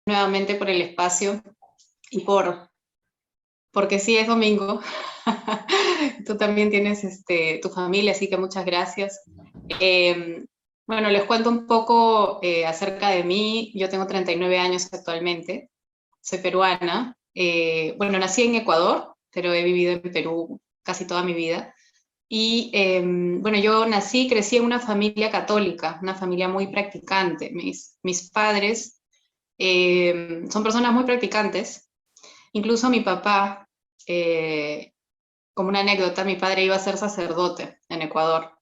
nuevamente por el espacio y porque sí es domingo. Tú también tienes tu familia, así que muchas gracias. Eh, bueno, les cuento un poco acerca de mí. Yo tengo 39 años actualmente, soy peruana. Bueno, nací en Ecuador, pero he vivido en Perú casi toda mi vida. Y bueno, yo nací, crecí en una familia católica, una familia muy practicante. Mis padres son personas muy practicantes. Incluso mi papá, eh, como una anécdota, mi padre iba a ser sacerdote en Ecuador.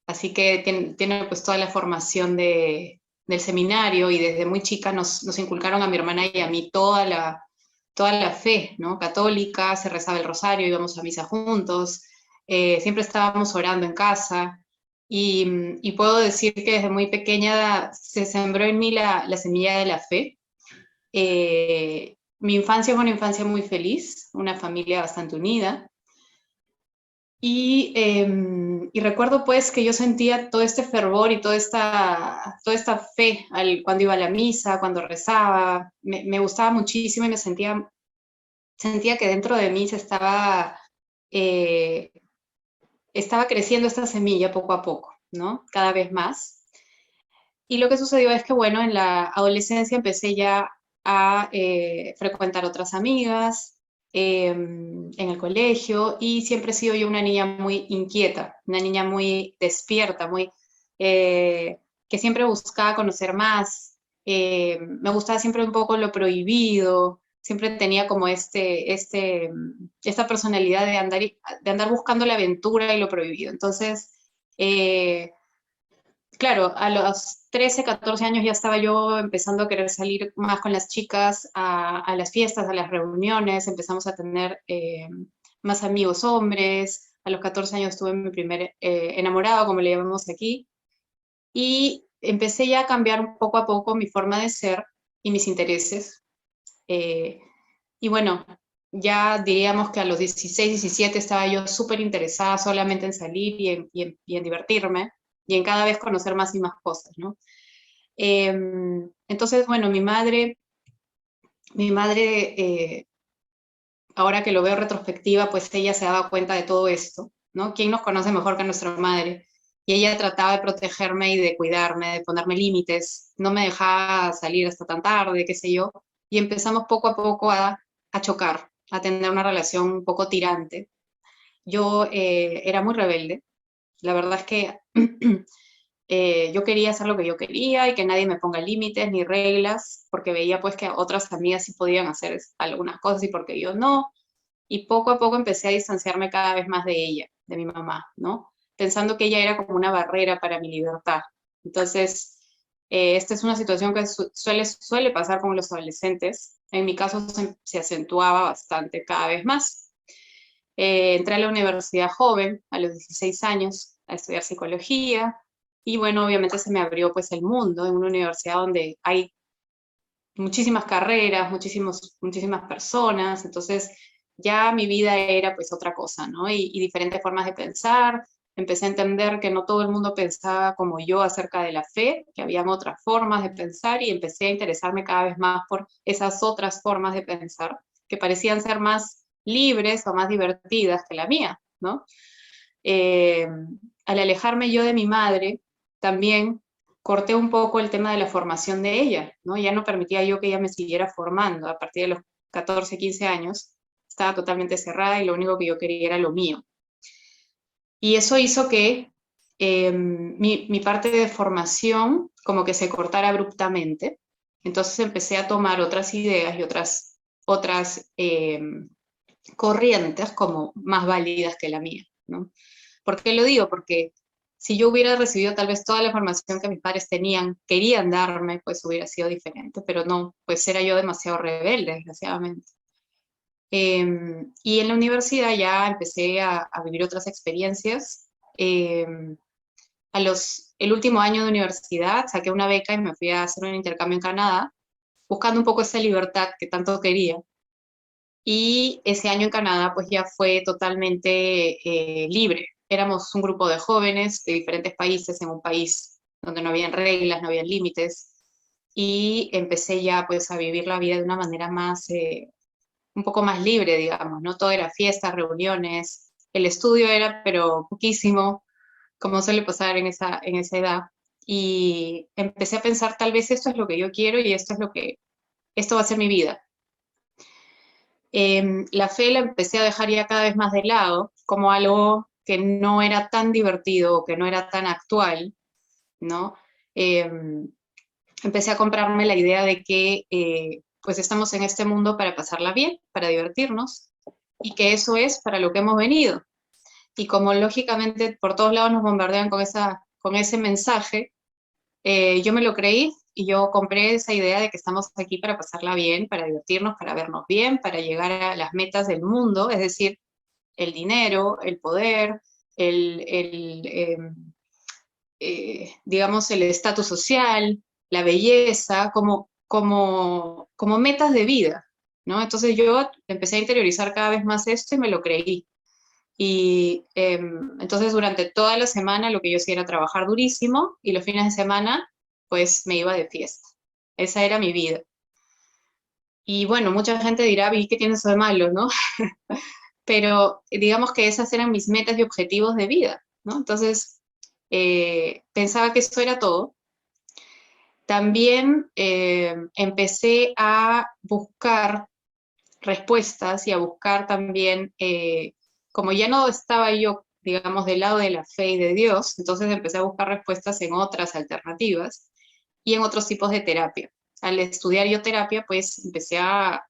Así que tiene pues toda la formación del seminario y desde muy chica nos inculcaron a mi hermana y a mí toda la fe, ¿no? Católica, se rezaba el rosario, íbamos a misa juntos, siempre estábamos orando en casa. Y puedo decir que desde muy pequeña se sembró en mí la semilla de la fe. Mi infancia fue una infancia muy feliz, una familia bastante unida. Y recuerdo pues que yo sentía todo este fervor y toda esta fe cuando iba a la misa, cuando rezaba. Me gustaba muchísimo y sentía que dentro de mí eh, estaba creciendo esta semilla poco a poco, ¿no? Cada vez más. Y lo que sucedió es que, bueno, en la adolescencia empecé ya a frecuentar otras amigas en el colegio y siempre he sido yo una niña muy inquieta, una niña muy despierta, eh, que siempre buscaba conocer más. Me gustaba siempre un poco lo prohibido, siempre tenía como esta personalidad de andar buscando la aventura y lo prohibido. Entonces, eh, claro, a los 13, 14 años ya estaba yo empezando a querer salir más con las chicas a las fiestas, a las reuniones, empezamos a tener más amigos hombres. A los 14 años tuve mi primer enamorado, como le llamamos aquí, y empecé ya a cambiar un poco a poco mi forma de ser y mis intereses. Eh, y bueno, ya diríamos que a los 16, 17 estaba yo súper interesada solamente en salir y en divertirme y en cada vez conocer más y más cosas, ¿no? Eh, entonces, bueno, mi madre ahora que lo veo retrospectiva, pues ella se daba cuenta de todo esto, ¿no? ¿Quién nos conoce mejor que nuestra madre? Y ella trataba de protegerme y de cuidarme, de ponerme límites, no me dejaba salir hasta tan tarde, qué sé yo, y empezamos poco a poco a chocar, a tener una relación un poco tirante. Yo era muy rebelde, la verdad es que yo quería hacer lo que yo quería y que nadie me ponga límites ni reglas, porque veía pues que otras amigas sí podían hacer algunas cosas y porque yo no, y poco a poco empecé a distanciarme cada vez más de ella, de mi mamá, ¿no? Pensando que ella era como una barrera para mi libertad. Entonces, esta es una situación que suele pasar con los adolescentes. En mi caso se acentuaba bastante cada vez más. Entré a la universidad joven, a los 16 años, a estudiar psicología, y bueno, obviamente se me abrió pues el mundo en una universidad donde hay muchísimas carreras, muchísimas personas, entonces ya mi vida era pues otra cosa, ¿no? Y diferentes formas de pensar. Empecé a entender que no todo el mundo pensaba como yo acerca de la fe, que habían otras formas de pensar y empecé a interesarme cada vez más por esas otras formas de pensar que parecían ser más libres o más divertidas que la mía, ¿no? Eh, Al alejarme yo de mi madre, también corté un poco el tema de la formación de ella, ¿no? Ya no permitía yo que ella me siguiera formando. A partir de los 14, 15 años, estaba totalmente cerrada y lo único que yo quería era lo mío. Y eso hizo que mi parte de formación como que se cortara abruptamente. Entonces empecé a tomar otras ideas y otras corrientes como más válidas que la mía, ¿no? ¿Por qué lo digo? Porque si yo hubiera recibido tal vez toda la información que mis padres querían darme, pues hubiera sido diferente, pero no, pues era yo demasiado rebelde, desgraciadamente. Y en la universidad ya empecé a vivir otras experiencias. Eh, el último año de universidad saqué una beca y me fui a hacer un intercambio en Canadá, buscando un poco esa libertad que tanto quería. Y ese año en Canadá pues ya fue totalmente libre. Éramos un grupo de jóvenes de diferentes países en un país donde no habían reglas, no habían límites. y empecé ya pues a vivir la vida de una manera más, un poco más libre, digamos, ¿no? Todo era fiestas, reuniones, el estudio era pero poquísimo, como suele pasar en esa edad. Y empecé a pensar, tal vez esto es lo que yo quiero y esto va a ser mi vida. La fe la empecé a dejar ya cada vez más de lado, como algo que no era tan divertido, que no era tan actual, ¿no? Eh, Empecé a comprarme la idea de que pues estamos en este mundo para pasarla bien, para divertirnos, y que eso es para lo que hemos venido. Y como lógicamente por todos lados nos bombardean con ese mensaje, yo me lo creí y yo compré esa idea de que estamos aquí para pasarla bien, para divertirnos, para vernos bien, para llegar a las metas del mundo, es decir, el dinero, el poder, digamos, el estatus social, la belleza, como metas de vida, ¿no? Entonces yo empecé a interiorizar cada vez más esto y me lo creí. Y entonces durante toda la semana lo que yo hacía era trabajar durísimo y los fines de semana pues me iba de fiesta. Esa era mi vida. Y bueno, mucha gente dirá, ¿y qué tiene eso de malo, no? Pero digamos que esas eran mis metas y objetivos de vida, ¿no? Entonces pensaba que eso era todo. También empecé a buscar respuestas y a buscar también, como ya no estaba yo, digamos, del lado de la fe y de Dios, entonces empecé a buscar respuestas en otras alternativas y en otros tipos de terapia. Al estudiar yo terapia, pues empecé a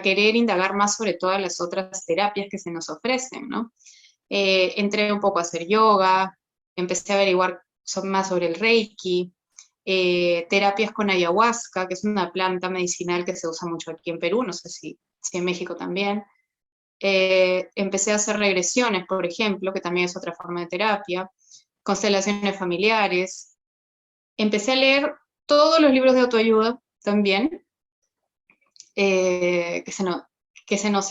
querer indagar más sobre todas las otras terapias que se nos ofrecen, ¿no? Entré un poco a hacer yoga, empecé a averiguar más sobre el Reiki, terapias con ayahuasca, que es una planta medicinal que se usa mucho aquí en Perú, no sé si en México también. Empecé a hacer regresiones, por ejemplo, que también es otra forma de terapia, constelaciones familiares. Empecé a leer todos los libros de autoayuda también, que se nos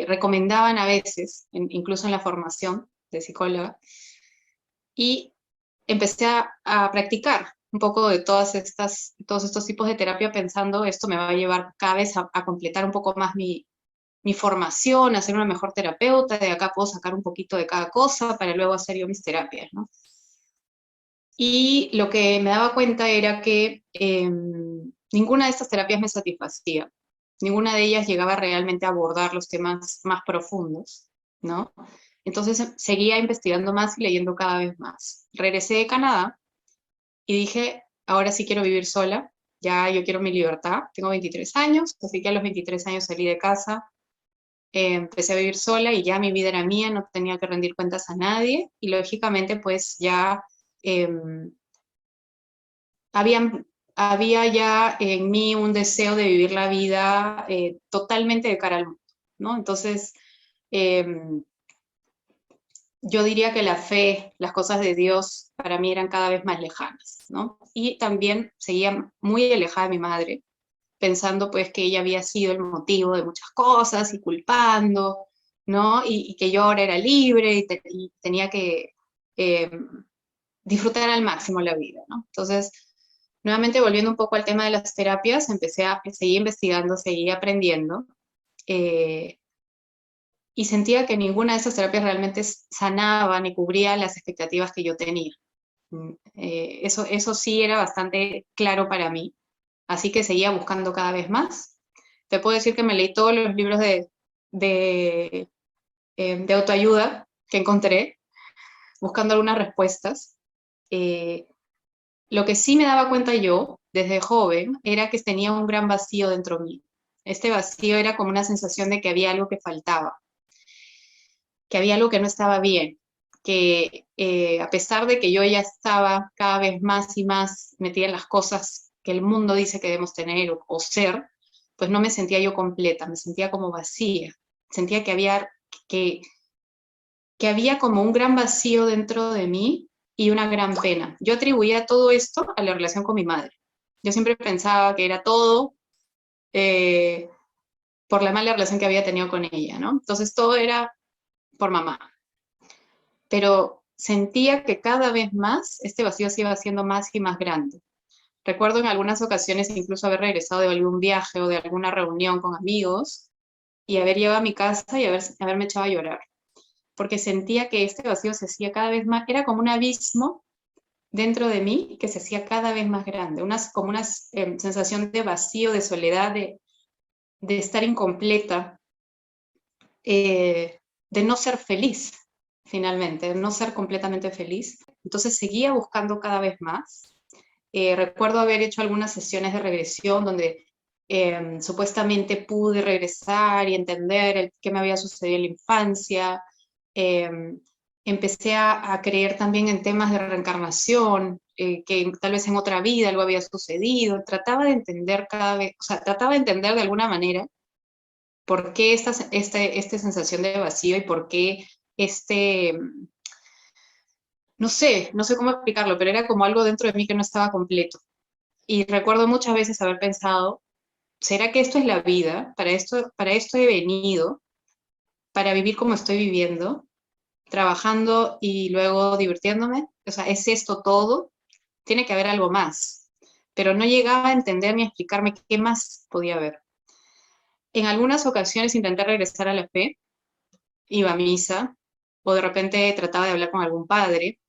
recomendaban a veces, incluso en la formación de psicóloga, y empecé a practicar un poco de todos estos tipos de terapia pensando esto me va a llevar cada vez a completar un poco más mi formación, a ser una mejor terapeuta, de acá puedo sacar un poquito de cada cosa para luego hacer yo mis terapias, ¿no? Y lo que me daba cuenta era que ninguna de estas terapias me satisfacía, ninguna de ellas llegaba realmente a abordar los temas más profundos, ¿no? Entonces seguía investigando más y leyendo cada vez más. Regresé de Canadá y dije, ahora sí quiero vivir sola, ya yo quiero mi libertad, tengo 23 años, así que a los 23 años salí de casa, empecé a vivir sola y ya mi vida era mía, no tenía que rendir cuentas a nadie y lógicamente pues ya eh, había, había ya en mí un deseo de vivir la vida totalmente de cara al mundo, ¿no? Entonces, eh, yo diría que la fe, las cosas de Dios para mí eran cada vez más lejanas, ¿no? Y también seguía muy alejada de mi madre, pensando pues que ella había sido el motivo de muchas cosas y culpando, ¿no? Y que yo ahora era libre y tenía que eh, disfrutar al máximo la vida, ¿no? Entonces, nuevamente volviendo un poco al tema de las terapias, empecé a seguir investigando, seguir aprendiendo, eh, y sentía que ninguna de esas terapias realmente sanaba ni cubría las expectativas que yo tenía. Eso sí era bastante claro para mí, así que seguía buscando cada vez más. Te puedo decir que me leí todos los libros de, de autoayuda que encontré, buscando algunas respuestas. Eh, lo que sí me daba cuenta yo, desde joven, era que tenía un gran vacío dentro mío. Este vacío era como una sensación de que había algo que faltaba, que había algo que no estaba bien, que a pesar de que yo ya estaba cada vez más y más metida en las cosas que el mundo dice que debemos tener o ser, pues no me sentía yo completa, me sentía como vacía, sentía que, que había como un gran vacío dentro de mí y una gran pena. Yo atribuía todo esto a la relación con mi madre. Yo siempre pensaba que era todo eh, por la mala relación que había tenido con ella, ¿no? Entonces todo era por mamá. Pero sentía que cada vez más este vacío se iba haciendo más y más grande. Recuerdo en algunas ocasiones incluso haber regresado de algún viaje o de alguna reunión con amigos y haber llegado a mi casa y haberme echado a llorar, porque sentía que este vacío se hacía cada vez más, era como un abismo dentro de mí que se hacía cada vez más grande, como una sensación de vacío, de soledad, de estar incompleta, de no ser feliz, finalmente, de no ser completamente feliz. Entonces seguía buscando cada vez más. Recuerdo haber hecho algunas sesiones de regresión donde supuestamente pude regresar y entender qué me había sucedido en la infancia. Eh, Empecé a creer también en temas de reencarnación, que tal vez en otra vida algo había sucedido. Trataba de entender cada vez, o sea, trataba de entender de alguna manera por qué esta sensación de vacío y por qué este, no sé cómo explicarlo, pero era como algo dentro de mí que no estaba completo. Y recuerdo muchas veces haber pensado, ¿será que esto es la vida? ¿Para esto he venido? ¿Para vivir como estoy viviendo? ¿Trabajando y luego divirtiéndome? O sea, ¿es esto todo? Tiene que haber algo más. Pero no llegaba a entender ni a explicarme qué más podía haber. En algunas ocasiones intenté regresar a la fe, iba a misa, o de repente trataba de hablar con algún padre,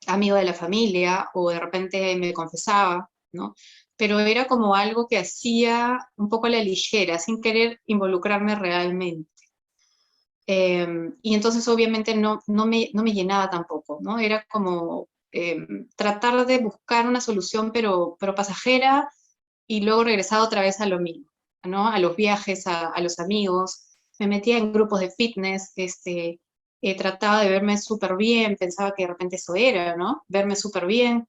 amigo de la familia, o de repente me confesaba, ¿no? Pero era como algo que hacía un poco a la ligera, sin querer involucrarme realmente. Y entonces obviamente no me llenaba tampoco, ¿no? Era como tratar de buscar una solución, pero pasajera, y luego regresaba otra vez a lo mismo, ¿no? A los viajes, a los amigos. Me metía en grupos de fitness, trataba de verme súper bien, pensaba que de repente eso era, ¿no? Verme súper bien.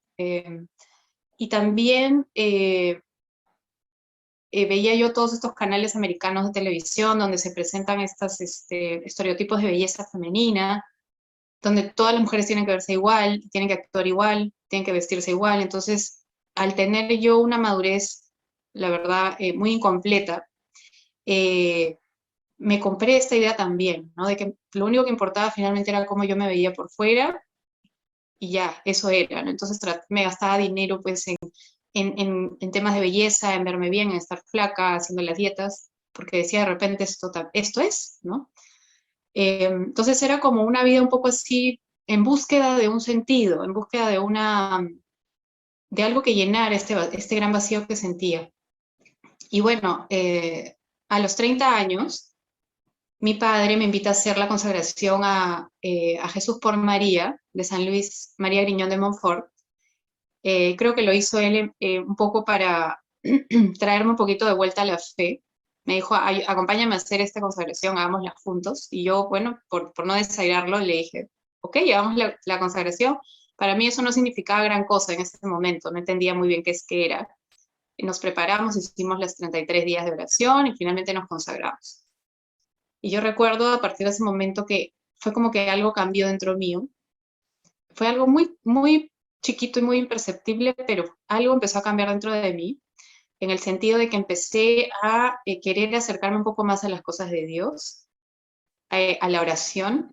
Y también veía yo todos estos canales americanos de televisión donde se presentan estos estereotipos de belleza femenina, donde todas las mujeres tienen que verse igual, tienen que actuar igual, tienen que vestirse igual. Entonces, al tener yo una madurez, la verdad, muy incompleta, eh, me compré esta idea también, ¿no? De que lo único que importaba finalmente era cómo yo me veía por fuera y ya, eso era, ¿no? Entonces me gastaba dinero pues en temas de belleza, en verme bien, en estar flaca, haciendo las dietas, porque decía de repente esto es, ¿no? Entonces era como una vida un poco así, en búsqueda de un sentido, en búsqueda de algo que llenar este gran vacío que sentía. Y bueno, a los 30 años, mi padre me invita a hacer la consagración a Jesús por María, de San Luis María Griñón de Montfort. Creo que lo hizo él un poco para traerme un poquito de vuelta a la fe. Me dijo, acompáñame a hacer esta consagración, hagámosla juntos. Y yo, bueno, por no desairarlo, le dije, ok, hagamos la consagración. Para mí eso no significaba gran cosa en ese momento, no entendía muy bien qué es que era. Nos preparamos, hicimos los 33 días de oración y finalmente nos consagramos. Y yo recuerdo a partir de ese momento que fue como que algo cambió dentro mío. Fue algo muy, muy chiquito y muy imperceptible, pero algo empezó a cambiar dentro de mí, en el sentido de que empecé a querer acercarme un poco más a las cosas de Dios, a la oración.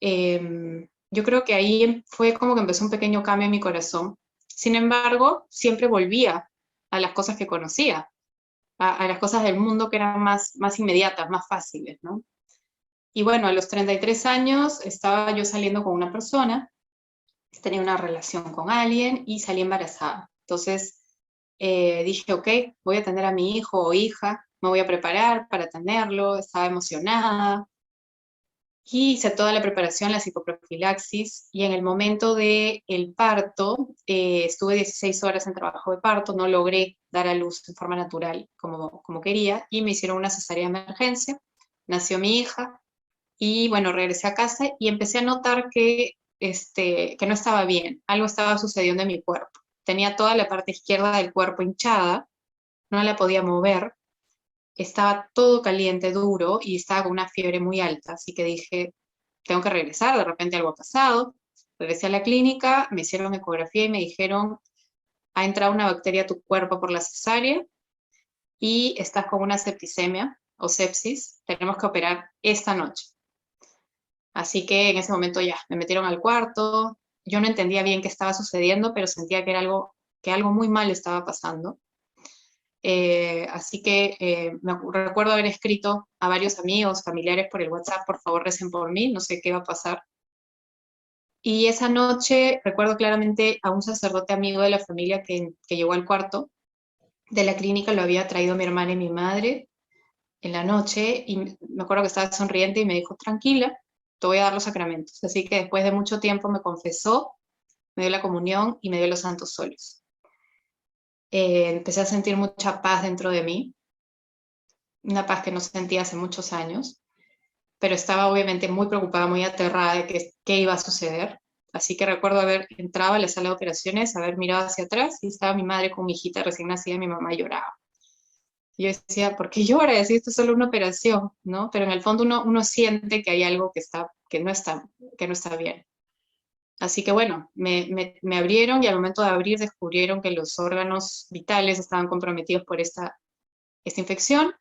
Yo creo que ahí fue como que empezó un pequeño cambio en mi corazón. Sin embargo, siempre volvía a las cosas que conocía, a las cosas del mundo que eran más inmediatas, más fáciles, ¿no? Y bueno, a los 33 años estaba yo saliendo con una persona, tenía una relación con alguien y salí embarazada. Entonces dije, ok, voy a tener a mi hijo o hija, me voy a preparar para tenerlo, estaba emocionada y hice toda la preparación, la psicoprofilaxis, y en el momento del parto, estuve 16 horas en trabajo de parto, no logré dar a luz de forma natural como quería, y me hicieron una cesárea de emergencia, nació mi hija, y bueno, regresé a casa y empecé a notar que no estaba bien, algo estaba sucediendo en mi cuerpo. Tenía toda la parte izquierda del cuerpo hinchada, no la podía mover, estaba todo caliente, duro, y estaba con una fiebre muy alta, así que dije, tengo que regresar, de repente algo ha pasado. Regresé a la clínica, me hicieron ecografía y me dijeron, ha entrado una bacteria a tu cuerpo por la cesárea y estás con una septicemia o sepsis, tenemos que operar esta noche. Así que en ese momento ya, me metieron al cuarto, yo no entendía bien qué estaba sucediendo, pero sentía que era algo que algo muy mal estaba pasando. Así que recuerdo haber escrito a varios amigos, familiares por el WhatsApp, por favor recen por mí, no sé qué va a pasar. Y esa noche recuerdo claramente a un sacerdote amigo de la familia que llegó al cuarto de la clínica, lo había traído mi hermana y mi madre en la noche, y me acuerdo que estaba sonriente y me dijo, tranquila, te voy a dar los sacramentos. Así que después de mucho tiempo me confesó, me dio la comunión y me dio los santos óleos. Empecé a sentir mucha paz dentro de mí, una paz que no sentía hace muchos años, pero estaba obviamente muy preocupada, muy aterrada de qué iba a suceder. Así que recuerdo haber entrado a la sala de operaciones, haber mirado hacia atrás y estaba mi madre con mi hijita recién nacida, mi mamá lloraba. Y yo decía, ¿por qué llora? Si esto es solo una operación, ¿no? Pero en el fondo uno siente que hay algo que no está bien. Así que bueno, me abrieron y al momento de abrir descubrieron que los órganos vitales estaban comprometidos por esta infección.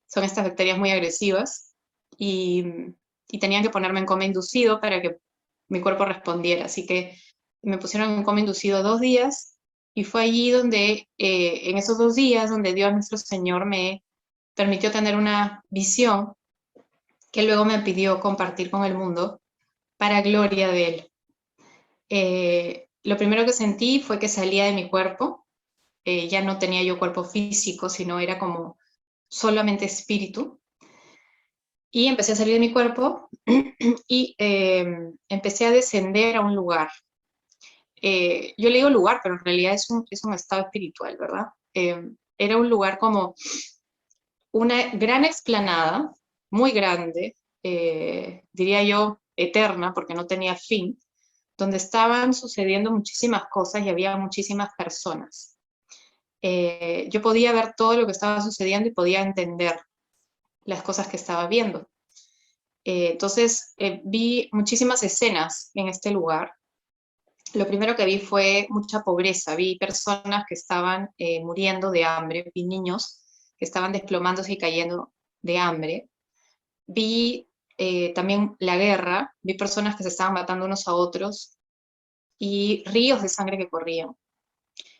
Son estas bacterias muy agresivas y, y tenían que ponerme en coma inducido para que mi cuerpo respondiera. Así que me pusieron en coma inducido 2 días y fue allí donde, en esos 2 días, donde Dios nuestro Señor me permitió tener una visión que luego me pidió compartir con el mundo para gloria de Él. Lo primero que sentí fue que salía de mi cuerpo, ya no tenía yo cuerpo físico, sino era como solamente espíritu, y empecé a salir de mi cuerpo y empecé a descender a un lugar. Yo le digo lugar, pero en realidad es un estado espiritual, ¿verdad? Era un lugar como una gran explanada, muy grande, diría yo eterna, porque no tenía fin, donde estaban sucediendo muchísimas cosas y había muchísimas personas. Yo podía ver todo lo que estaba sucediendo y podía entender las cosas que estaba viendo. Entonces vi muchísimas escenas en este lugar. Lo primero que vi fue mucha pobreza, vi personas que estaban muriendo de hambre, vi niños que estaban desplomándose y cayendo de hambre, vi también la guerra, vi personas que se estaban matando unos a otros y ríos de sangre que corrían.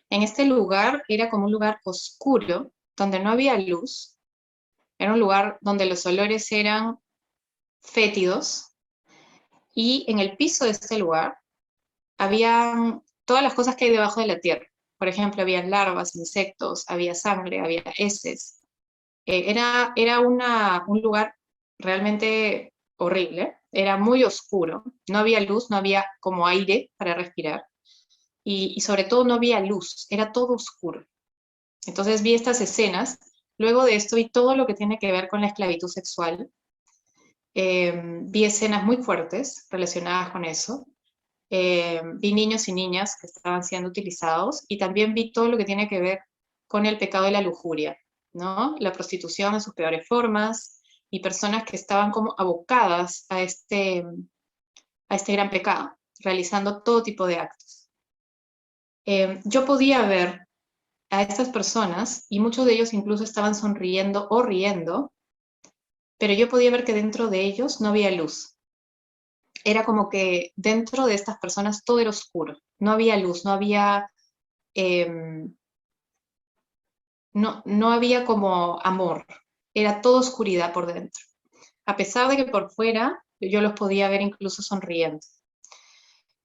En este lugar era como un lugar oscuro, donde no había luz, era un lugar donde los olores eran fétidos, y en el piso de este lugar había todas las cosas que hay debajo de la tierra. Por ejemplo, había larvas, insectos, había sangre, había heces. Era un lugar realmente horrible, era muy oscuro, no había luz, no había como aire para respirar, y sobre todo no había luz, era todo oscuro. Entonces vi estas escenas, luego de esto vi todo lo que tiene que ver con la esclavitud sexual, vi escenas muy fuertes relacionadas con eso, vi niños y niñas que estaban siendo utilizados y también vi todo lo que tiene que ver con el pecado de la lujuria, ¿no? La prostitución en sus peores formas y personas que estaban como abocadas a este gran pecado, realizando todo tipo de actos. Yo podía ver a estas personas y muchos de ellos incluso estaban sonriendo o riendo, pero yo podía ver que dentro de ellos no había luz. Era como que dentro de estas personas todo era oscuro, no había luz, eh, no había como amor, era toda oscuridad por dentro. A pesar de que por fuera yo los podía ver incluso sonriendo.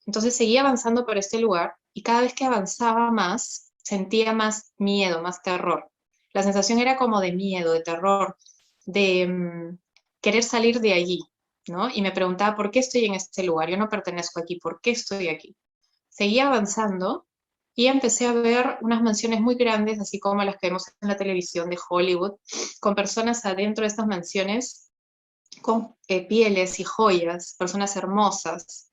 Entonces seguía avanzando por este lugar y cada vez que avanzaba más, sentía más miedo, más terror. La sensación era como de miedo, de terror, de querer salir de allí, ¿no? Y me preguntaba, ¿por qué estoy en este lugar? Yo no pertenezco aquí, ¿por qué estoy aquí? Seguía avanzando y empecé a ver unas mansiones muy grandes, así como las que vemos en la televisión de Hollywood, con personas adentro de estas mansiones, con pieles y joyas, personas hermosas.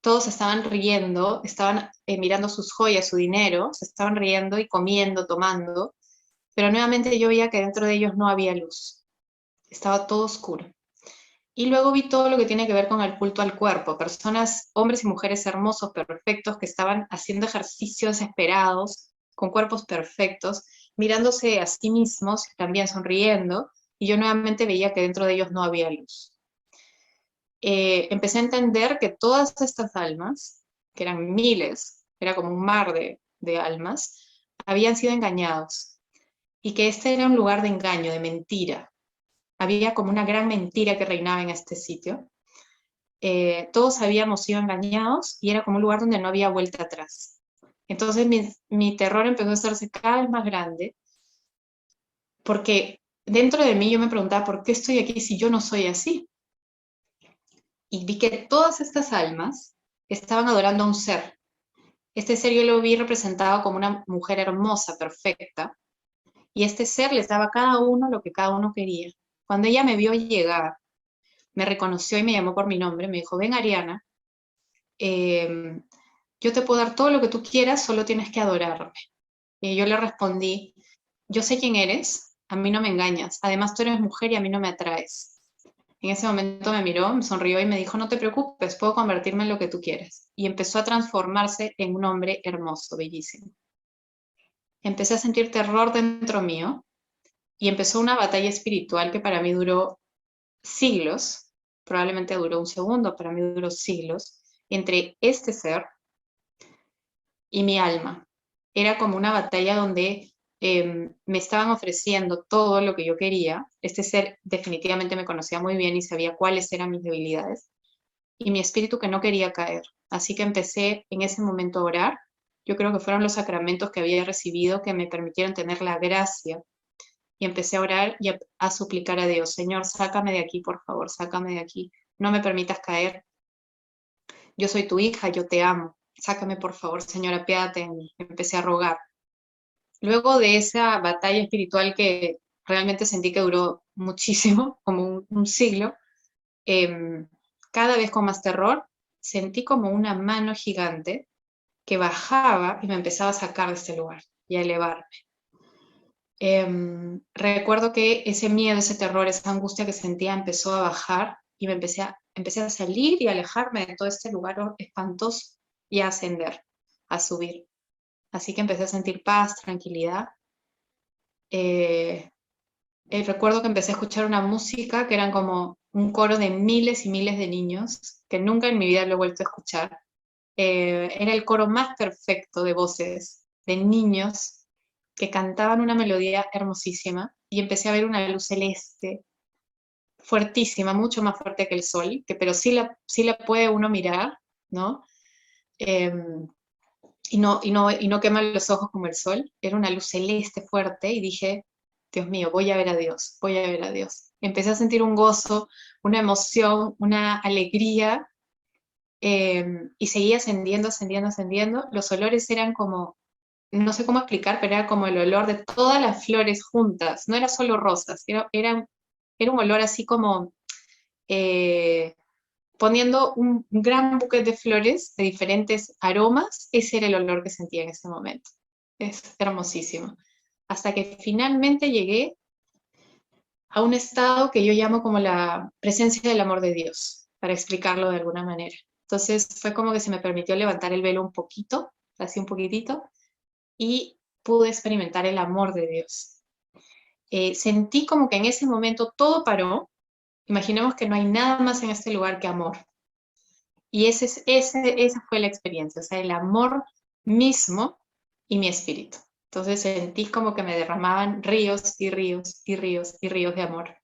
Todos estaban riendo, estaban mirando sus joyas, su dinero, se estaban riendo y comiendo, tomando, pero nuevamente yo veía que dentro de ellos no había luz, estaba todo oscuro. Y luego vi todo lo que tiene que ver con el culto al cuerpo, personas, hombres y mujeres hermosos, perfectos, que estaban haciendo ejercicios desesperados, con cuerpos perfectos, mirándose a sí mismos, también sonriendo, y yo nuevamente veía que dentro de ellos no había luz. Empecé a entender que todas estas almas, que eran miles, era como un mar de almas habían sido engañados y que este era un lugar de engaño, de mentira. Había como una gran mentira que reinaba en este sitio. Todos habíamos sido engañados y era como un lugar donde no había vuelta atrás. Entonces mi terror empezó a hacerse cada vez más grande, porque dentro de mí yo me preguntaba, ¿por qué estoy aquí si yo no soy así? Y vi que todas estas almas estaban adorando a un ser. Este ser yo lo vi representado como una mujer hermosa, perfecta, y este ser les daba a cada uno lo que cada uno quería. Cuando ella me vio llegar, me reconoció y me llamó por mi nombre, me dijo, ven Ariana, eh, yo te puedo dar todo lo que tú quieras, solo tienes que adorarme. Y yo le respondí, yo sé quién eres, a mí no me engañas, además tú eres mujer y a mí no me atraes. En ese momento me miró, me sonrió y me dijo, no te preocupes, puedo convertirme en lo que tú quieras. Y empezó a transformarse en un hombre hermoso, bellísimo. Empecé a sentir terror dentro mío y empezó una batalla espiritual que para mí duró siglos, probablemente duró un segundo, para mí duró siglos, entre este ser y mi alma. Era como una batalla donde me estaban ofreciendo todo lo que yo quería. Este ser definitivamente me conocía muy bien y sabía cuáles eran mis debilidades. Y mi espíritu que no quería caer. Así que empecé en ese momento a orar. Yo creo que fueron los sacramentos que había recibido que me permitieron tener la gracia. Y empecé a orar y a suplicar a Dios, Señor, sácame de aquí, por favor, sácame de aquí. No me permitas caer. Yo soy tu hija, yo te amo. Sácame, por favor, Señor, apiádate de mí. Empecé a rogar. Luego de esa batalla espiritual que realmente sentí que duró muchísimo, como un siglo, eh, cada vez con más terror, sentí como una mano gigante que bajaba y me empezaba a sacar de este lugar y a elevarme. Recuerdo que ese miedo, ese terror, esa angustia que sentía empezó a bajar y empecé a salir y a alejarme de todo este lugar espantoso y a ascender, a subir. Así que empecé a sentir paz, tranquilidad. Eh, Recuerdo que empecé a escuchar una música que eran como un coro de miles y miles de niños, que nunca en mi vida lo he vuelto a escuchar. Era el coro más perfecto de voces de niños que cantaban una melodía hermosísima y empecé a ver una luz celeste fuertísima, mucho más fuerte que el sol, pero sí la puede uno mirar, ¿no? Eh, y no quema los ojos como el sol. Era una luz celeste fuerte y dije, Dios mío, voy a ver a Dios, voy a ver a Dios. Empecé a sentir un gozo, una emoción, una alegría y seguía ascendiendo, ascendiendo, ascendiendo. Los olores eran como, no sé cómo explicar, pero era como el olor de todas las flores juntas. No era solo rosas, era un olor así como eh, poniendo un gran buquete de flores de diferentes aromas. Ese era el olor que sentía en ese momento. Es hermosísimo. Hasta que finalmente llegué a un estado que yo llamo como la presencia del amor de Dios, para explicarlo de alguna manera. Entonces fue como que se me permitió levantar el velo un poquito, así un poquitito, y pude experimentar el amor de Dios. Sentí como que en ese momento todo paró. Imaginemos que no hay nada más en este lugar que amor. Y esa fue la experiencia, o sea, el amor mismo y mi espíritu. Entonces sentí como que me derramaban ríos y ríos y ríos y ríos de amor.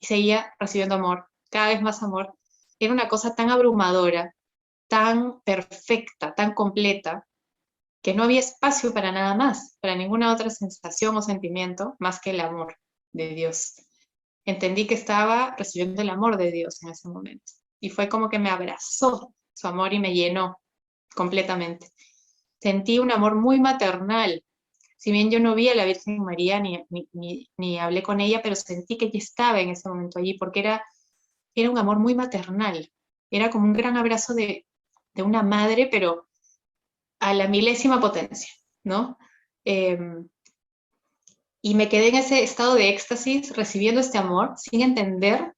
Y seguía recibiendo amor, cada vez más amor. Era una cosa tan abrumadora, tan perfecta, tan completa, que no había espacio para nada más, para ninguna otra sensación o sentimiento más que el amor de Dios. Entendí que estaba recibiendo el amor de Dios en ese momento. Y fue como que me abrazó su amor y me llenó completamente. Sentí un amor muy maternal. Si bien yo no vi a la Virgen María ni hablé con ella, pero sentí que ella estaba en ese momento allí, porque era un amor muy maternal. Era como un gran abrazo de una madre, pero a la milésima potencia, ¿no? Eh, y me quedé en ese estado de éxtasis recibiendo este amor sin entender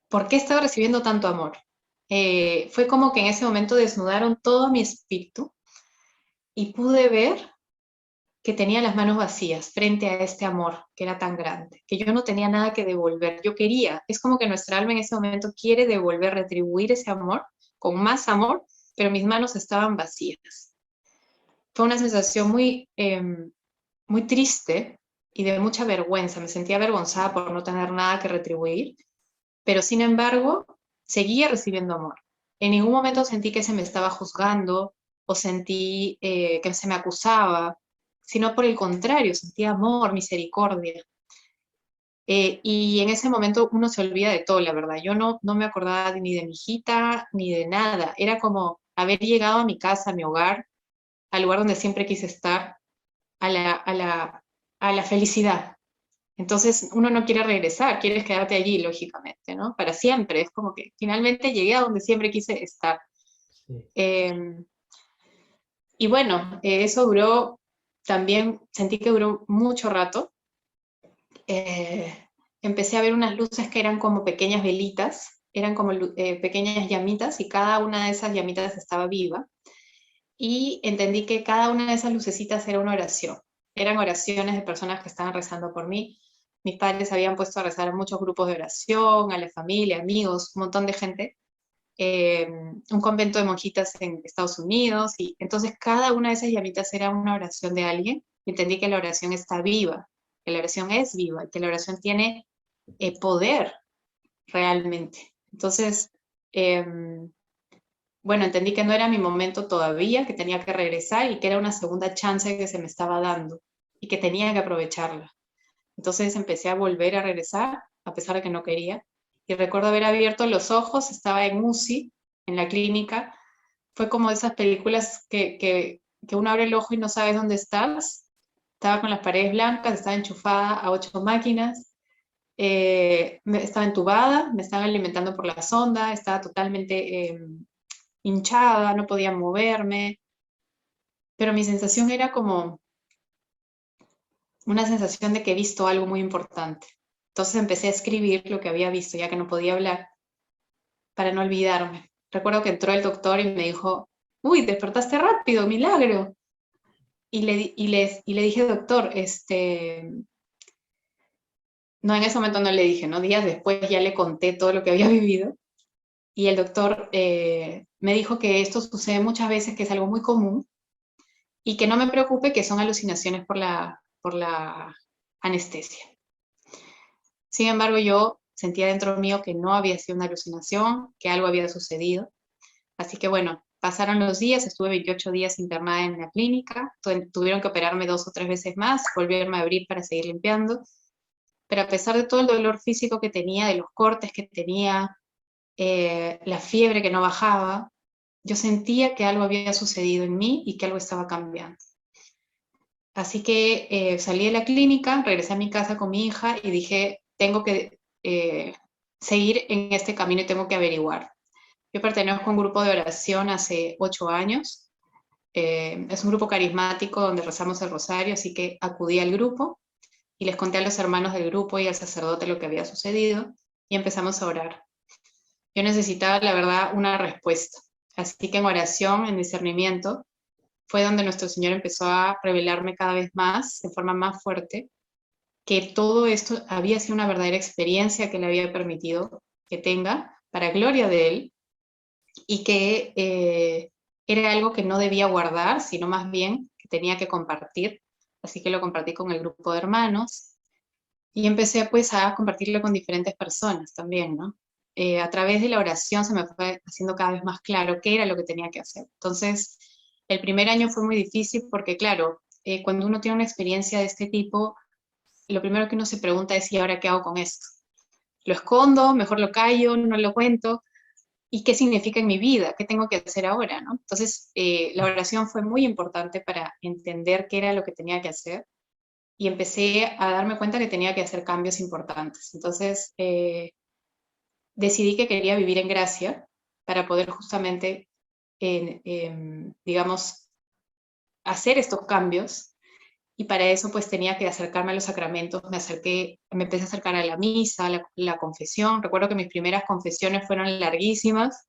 por qué estaba recibiendo tanto amor. Fue como que en ese momento desnudaron todo mi espíritu y pude ver que tenía las manos vacías frente a este amor que era tan grande, que yo no tenía nada que devolver. Yo quería, es como que nuestra alma en ese momento quiere devolver, retribuir ese amor con más amor, pero mis manos estaban vacías. fue una sensación muy triste y de mucha vergüenza. Me sentía avergonzada por no tener nada que retribuir, pero sin embargo, seguía recibiendo amor. En ningún momento sentí que se me estaba juzgando o sentí que se me acusaba, sino por el contrario, sentí amor, misericordia. Y en ese momento uno se olvida de todo, la verdad. Yo no me acordaba ni de mi hijita, ni de nada. Era como haber llegado a mi casa, a mi hogar, al lugar donde siempre quise estar, a la felicidad. Entonces uno no quiere regresar, quieres quedarte allí, lógicamente, ¿no? Para siempre. Es como que finalmente llegué a donde siempre quise estar. Sí. Eh, y bueno, eso duró, también sentí que duró mucho rato. eh, Empecé a ver unas luces que eran como pequeñas velitas, eran como pequeñas llamitas y cada una de esas llamitas estaba viva. Y entendí que cada una de esas lucecitas era una oración. Eran oraciones de personas que estaban rezando por mí. Mis padres habían puesto a rezar en muchos grupos de oración, a la familia, amigos, un montón de gente. Un convento de monjitas en Estados Unidos. Y entonces cada una de esas llamitas era una oración de alguien. Y entendí que la oración está viva, que la oración es viva, que la oración tiene poder realmente. Entonces, eh, bueno, entendí que no era mi momento todavía, que tenía que regresar y que era una segunda chance que se me estaba dando y que tenía que aprovecharla. Entonces empecé a volver a regresar, a pesar de que no quería. Y recuerdo haber abierto los ojos, estaba en UCI, en la clínica. Fue como esas películas que uno abre el ojo y no sabes dónde estás. Estaba con las paredes blancas, estaba enchufada a 8 máquinas, estaba entubada, me estaban alimentando por la sonda, estaba totalmente hinchada, no podía moverme, pero mi sensación era como una sensación de que he visto algo muy importante. Entonces empecé a escribir lo que había visto, ya que no podía hablar, para no olvidarme. Recuerdo que entró el doctor y me dijo, uy, despertaste rápido, milagro. Y le dije, doctor, no, en ese momento no le dije, ¿no? Días después ya le conté todo lo que había vivido. Y el doctor me dijo que esto sucede muchas veces, que es algo muy común, y que no me preocupe, que son alucinaciones por la anestesia. Sin embargo, yo sentía dentro mío que no había sido una alucinación, que algo había sucedido. Así que bueno, pasaron los días, estuve 28 días internada en la clínica, tuvieron que operarme 2 o 3 veces más, volverme a abrir para seguir limpiando, pero a pesar de todo el dolor físico que tenía, de los cortes que tenía, la fiebre que no bajaba, yo sentía que algo había sucedido en mí y que algo estaba cambiando. Así que salí de la clínica, regresé a mi casa con mi hija y dije, tengo que seguir en este camino y tengo que averiguar. Yo pertenezco a un grupo de oración hace 8 años. Es un grupo carismático donde rezamos el rosario, así que acudí al grupo y les conté a los hermanos del grupo y al sacerdote lo que había sucedido y empezamos a orar. Yo necesitaba, la verdad, una respuesta. Así que en oración, en discernimiento, fue donde nuestro Señor empezó a revelarme cada vez más, de forma más fuerte, que todo esto había sido una verdadera experiencia que le había permitido que tenga para gloria de Él y que era algo que no debía guardar, sino más bien que tenía que compartir. Así que lo compartí con el grupo de hermanos y empecé pues a compartirlo con diferentes personas también, ¿no? A través de la oración se me fue haciendo cada vez más claro qué era lo que tenía que hacer. Entonces, el primer año fue muy difícil porque, claro, cuando uno tiene una experiencia de este tipo, lo primero que uno se pregunta es, ¿y ahora qué hago con esto? ¿Lo escondo? ¿Mejor lo callo? ¿No lo cuento? ¿Y qué significa en mi vida? ¿Qué tengo que hacer ahora? ¿No? Entonces, la oración fue muy importante para entender qué era lo que tenía que hacer y empecé a darme cuenta que tenía que hacer cambios importantes. Entonces, decidí que quería vivir en gracia para poder justamente, digamos, hacer estos cambios. Y para eso pues tenía que acercarme a los sacramentos, me empecé a acercar a la misa, a la confesión. Recuerdo que mis primeras confesiones fueron larguísimas,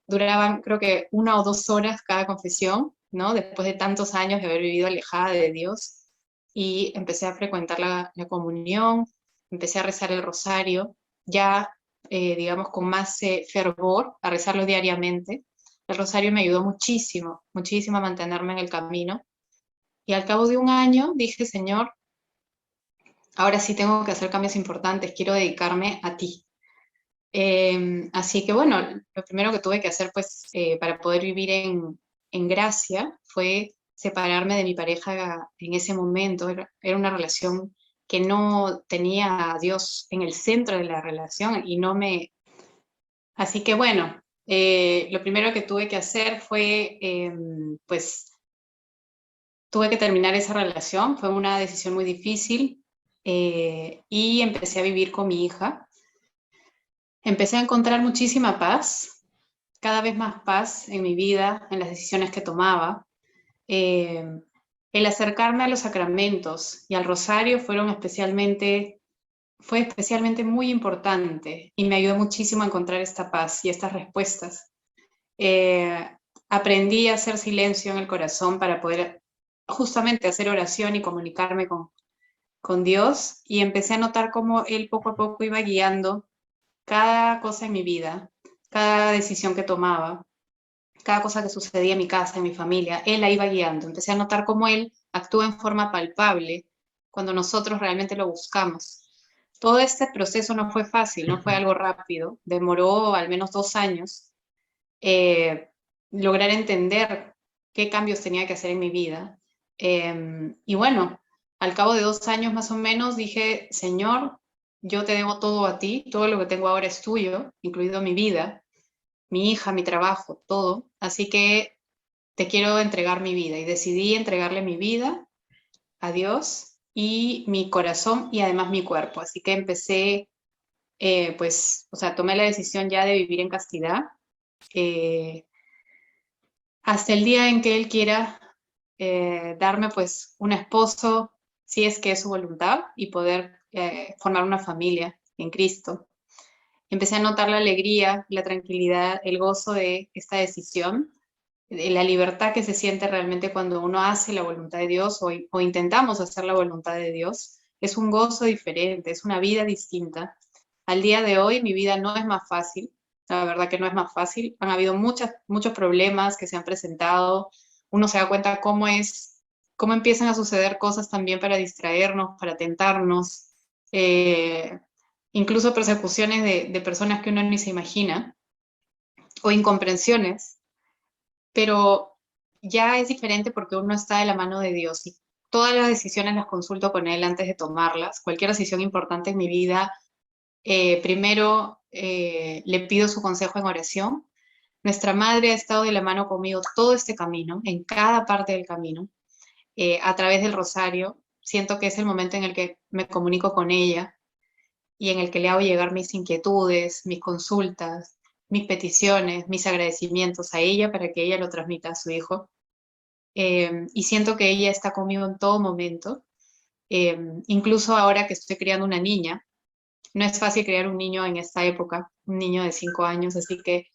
duraban creo que 1 o 2 horas cada confesión, ¿no? Después de tantos años de haber vivido alejada de Dios. Y empecé a frecuentar la comunión, empecé a rezar el rosario, ya, digamos, con más fervor, a rezarlo diariamente. El rosario me ayudó muchísimo, muchísimo a mantenerme en el camino Y al cabo de un año dije, Señor, ahora sí tengo que hacer cambios importantes, quiero dedicarme a ti. Así que bueno, lo primero que tuve que hacer pues para poder vivir en gracia fue separarme de mi pareja en ese momento. Era una relación que no tenía a Dios en el centro de la relación y no me... Así que bueno, lo primero que tuve que hacer fue pues tuve que terminar esa relación, fue una decisión muy difícil y empecé a vivir con mi hija. Empecé a encontrar muchísima paz, cada vez más paz en mi vida, en las decisiones que tomaba. Eh, el acercarme a los sacramentos y al rosario fue especialmente muy importante y me ayudó muchísimo a encontrar esta paz y estas respuestas. Eh, Aprendí a hacer silencio en el corazón para poder justamente hacer oración y comunicarme con Dios, y empecé a notar cómo Él poco a poco iba guiando cada cosa en mi vida, cada decisión que tomaba, cada cosa que sucedía en mi casa, en mi familia, Él la iba guiando. Empecé a notar cómo Él actúa en forma palpable cuando nosotros realmente lo buscamos. Todo este proceso no fue fácil, no fue algo rápido, demoró al menos 2 años eh, lograr entender qué cambios tenía que hacer en mi vida. Y bueno, al cabo de 2 años más o menos dije, Señor, yo te debo todo a ti, todo lo que tengo ahora es tuyo, incluido mi vida, mi hija, mi trabajo, todo. Así que te quiero entregar mi vida. Y decidí entregarle mi vida a Dios y mi corazón y además mi cuerpo. Así que empecé, pues, o sea, tomé la decisión ya de vivir en castidad. Eh, Hasta el día en que Él quiera darme pues un esposo, si es que es su voluntad, y poder formar una familia en Cristo. Empecé a notar la alegría, la tranquilidad, el gozo de esta decisión, de la libertad que se siente realmente cuando uno hace la voluntad de Dios o intentamos hacer la voluntad de Dios. Es un gozo diferente, es una vida distinta. Al día de hoy mi vida no es más fácil, la verdad que no es más fácil. Han habido muchos problemas que se han presentado. Uno se da cuenta cómo empiezan a suceder cosas también para distraernos, para tentarnos, eh, incluso persecuciones de personas que uno ni se imagina, o incomprensiones, pero ya es diferente porque uno está de la mano de Dios y todas las decisiones las consulto con Él antes de tomarlas. Cualquier decisión importante en mi vida, primero le pido su consejo en oración. Nuestra madre ha estado de la mano conmigo todo este camino, en cada parte del camino, a través del rosario. Siento que es el momento en el que me comunico con ella y en el que le hago llegar mis inquietudes, mis consultas, mis peticiones, mis agradecimientos a ella para que ella lo transmita a su hijo. Y siento que ella está conmigo en todo momento, incluso ahora que estoy criando una niña. No es fácil criar un niño en esta época, un niño de 5 años, así que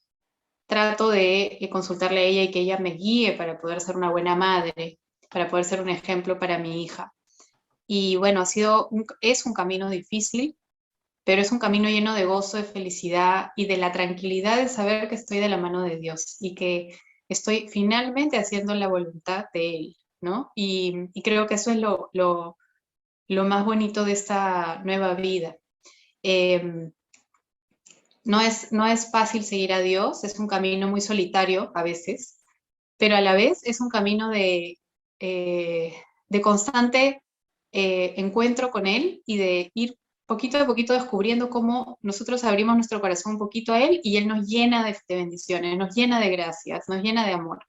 trato de consultarle a ella y que ella me guíe para poder ser una buena madre, para poder ser un ejemplo para mi hija. Y bueno, es un camino difícil, pero es un camino lleno de gozo, de felicidad y de la tranquilidad de saber que estoy de la mano de Dios y que estoy finalmente haciendo la voluntad de Él, ¿no? Y creo que eso es lo más bonito de esta nueva vida. Eh, no es fácil seguir a Dios, es un camino muy solitario a veces, pero a la vez es un camino de constante encuentro con Él y de ir poquito a poquito descubriendo cómo nosotros abrimos nuestro corazón un poquito a Él y Él nos llena de bendiciones, nos llena de gracias, nos llena de amor.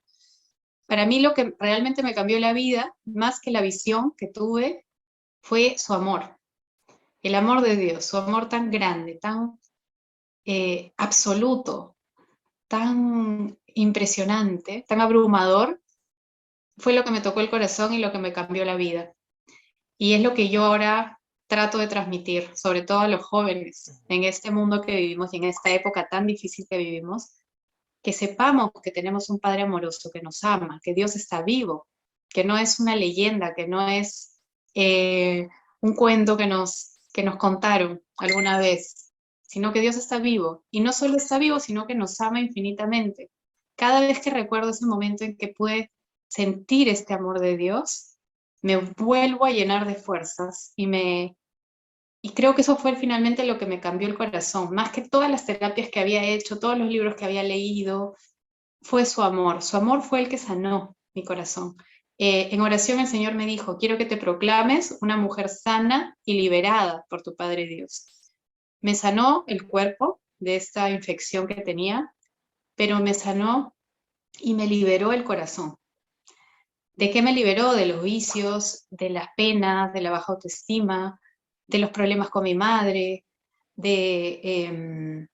Para mí lo que realmente me cambió la vida, más que la visión que tuve, fue su amor, el amor de Dios, su amor tan grande, tan absoluto, tan impresionante, tan abrumador, fue lo que me tocó el corazón y lo que me cambió la vida. Y es lo que yo ahora trato de transmitir, sobre todo a los jóvenes, en este mundo que vivimos y en esta época tan difícil que vivimos, que sepamos que tenemos un Padre amoroso que nos ama, que Dios está vivo, que no es una leyenda, que no es un cuento que nos contaron alguna vez, sino que Dios está vivo. Y no solo está vivo, sino que nos ama infinitamente. Cada vez que recuerdo ese momento en que pude sentir este amor de Dios, me vuelvo a llenar de fuerzas y creo que eso fue finalmente lo que me cambió el corazón, más que todas las terapias que había hecho, todos los libros que había leído, fue su amor fue el que sanó mi corazón. En oración el Señor me dijo, quiero que te proclames una mujer sana y liberada por tu Padre Dios. Me sanó el cuerpo de esta infección que tenía, pero me sanó y me liberó el corazón. ¿De qué me liberó? De los vicios, de las penas, de la baja autoestima, de los problemas con mi madre, del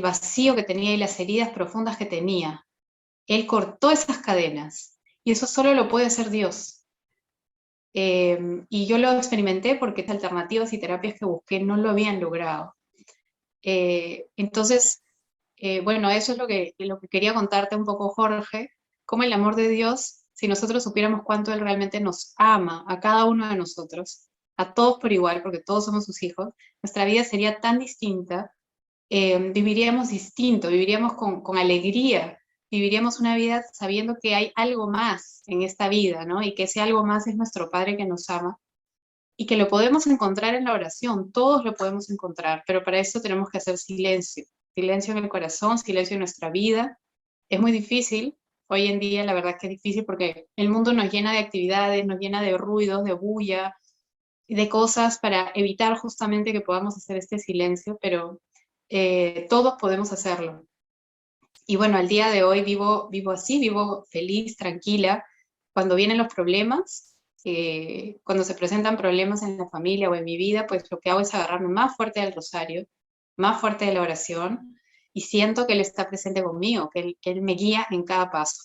vacío que tenía y las heridas profundas que tenía. Él cortó esas cadenas y eso solo lo puede hacer Dios. Y yo lo experimenté porque estas alternativas y terapias que busqué no lo habían logrado. Entonces, bueno, eso es lo que quería contarte un poco, Jorge, cómo el amor de Dios, si nosotros supiéramos cuánto Él realmente nos ama a cada uno de nosotros, a todos por igual, porque todos somos sus hijos, nuestra vida sería tan distinta, viviríamos distinto, viviríamos con alegría, viviríamos una vida sabiendo que hay algo más en esta vida, ¿no? Y que ese algo más es nuestro Padre que nos ama y que lo podemos encontrar en la oración, todos lo podemos encontrar, pero para eso tenemos que hacer silencio, silencio en el corazón, silencio en nuestra vida. Es muy difícil, hoy en día la verdad es que es difícil porque el mundo nos llena de actividades, nos llena de ruidos, de bulla, de cosas para evitar justamente que podamos hacer este silencio, pero todos podemos hacerlo. Y bueno, al día de hoy vivo así, vivo feliz, tranquila. Cuando vienen los problemas, cuando se presentan problemas en la familia o en mi vida, pues lo que hago es agarrarme más fuerte del rosario, más fuerte de la oración, y siento que Él está presente conmigo, que Él me guía en cada paso.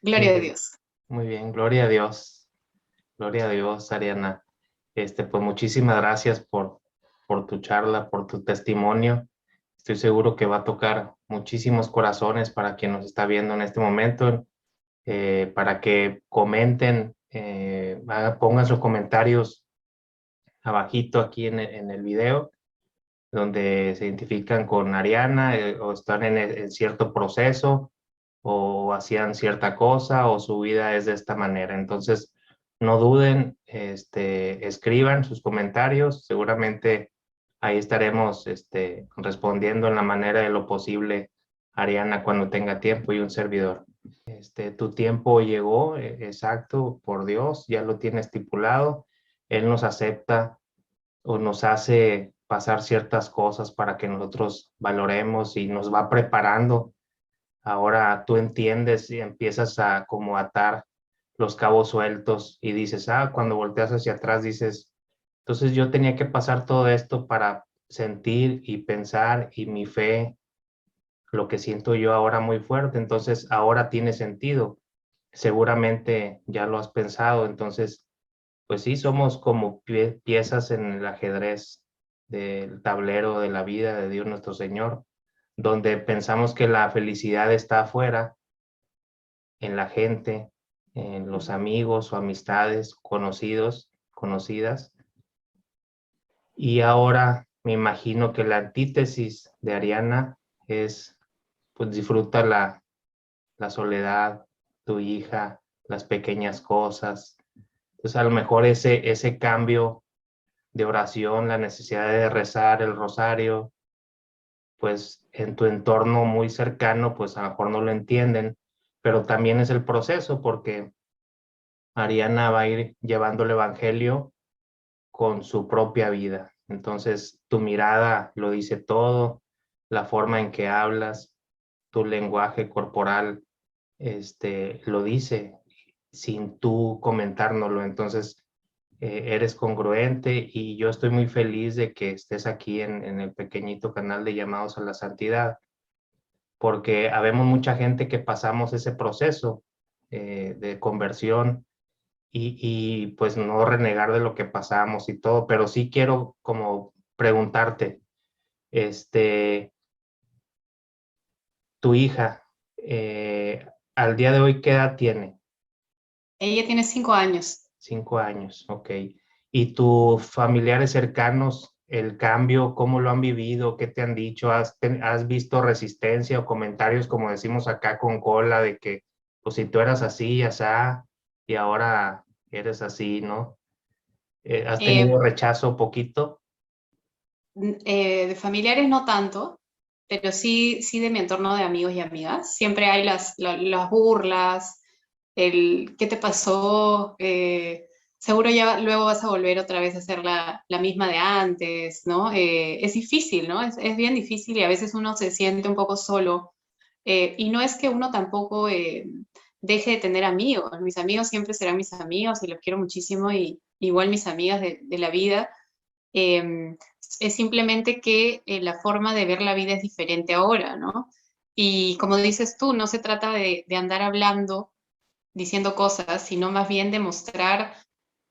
Muy Gloria a bien, Dios. muy bien, gloria a Dios, Ariana. Pues muchísimas gracias por tu charla, por tu testimonio. Estoy seguro que va a tocar muchísimos corazones para quien nos está viendo en este momento, para que comenten, pongan sus comentarios abajito aquí en el video, donde se identifican con Ariana, o están en cierto proceso, o hacían cierta cosa, o su vida es de esta manera. Entonces, no duden, escriban sus comentarios, seguramente ahí estaremos respondiendo en la manera de lo posible, Ariana, cuando tenga tiempo, y un servidor. Tu tiempo llegó, exacto, por Dios, ya lo tiene estipulado. Él nos acepta o nos hace pasar ciertas cosas para que nosotros valoremos y nos va preparando. Ahora tú entiendes y empiezas a como atar los cabos sueltos y dices, cuando volteas hacia atrás dices, entonces yo tenía que pasar todo esto para sentir y pensar, y mi fe, lo que siento yo ahora muy fuerte, entonces ahora tiene sentido. Seguramente ya lo has pensado, entonces pues sí, somos como piezas en el ajedrez del tablero de la vida de Dios nuestro Señor, donde pensamos que la felicidad está afuera, en la gente, en los amigos o amistades, conocidos, conocidas. Y ahora me imagino que la antítesis de Ariana es, pues disfruta la soledad, tu hija, las pequeñas cosas. Entonces a lo mejor ese cambio de oración, la necesidad de rezar el rosario, pues en tu entorno muy cercano, pues a lo mejor no lo entienden, pero también es el proceso, porque Ariana va a ir llevando el evangelio con su propia vida. Entonces, tu mirada lo dice todo, la forma en que hablas, tu lenguaje corporal, lo dice sin tú comentárnoslo. Entonces, eres congruente, y yo estoy muy feliz de que estés aquí en el pequeñito canal de Llamados a la Santidad, porque habemos mucha gente que pasamos ese proceso de conversión, pues no renegar de lo que pasamos y todo, pero sí quiero como preguntarte, este, tu hija, al día de hoy, ¿qué edad tiene? Ella tiene 5 años. 5 años, ok. ¿Y tus familiares cercanos, el cambio, cómo lo han vivido? ¿Qué te han dicho? ¿Has visto resistencia o comentarios, como decimos acá con cola, de que, pues si tú eras así, ya y ahora eres así, ¿no? ¿Has Eh, tenido rechazo poquito? de familiares no tanto, pero sí, sí de mi entorno de amigos y amigas. Siempre hay las burlas, el ¿qué te pasó? Seguro ya luego vas a volver otra vez a ser la misma de antes, ¿no? Es difícil, ¿no? Es bien difícil y a veces uno se siente un poco solo. Y no es que uno tampoco deje de tener amigos. Mis amigos siempre serán mis amigos y los quiero muchísimo y igual mis amigas de la vida. Eh, es simplemente que la forma de ver la vida es diferente ahora, ¿no? Y como dices tú, no se trata de andar hablando, diciendo cosas, sino más bien de mostrar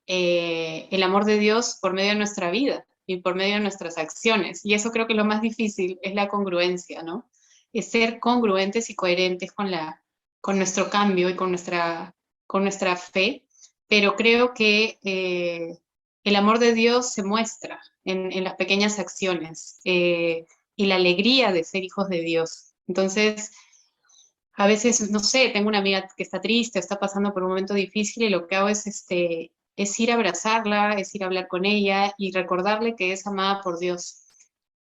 el amor de Dios por medio de nuestra vida y por medio de nuestras acciones. Y eso creo que lo más difícil es la congruencia, ¿no? Es ser congruentes y coherentes con nuestro cambio y con nuestra fe, pero creo que el amor de Dios se muestra en las pequeñas acciones y la alegría de ser hijos de Dios. Entonces, a veces, no sé, tengo una amiga que está triste, está pasando por un momento difícil y lo que hago es, es ir a abrazarla, es ir a hablar con ella y recordarle que es amada por Dios.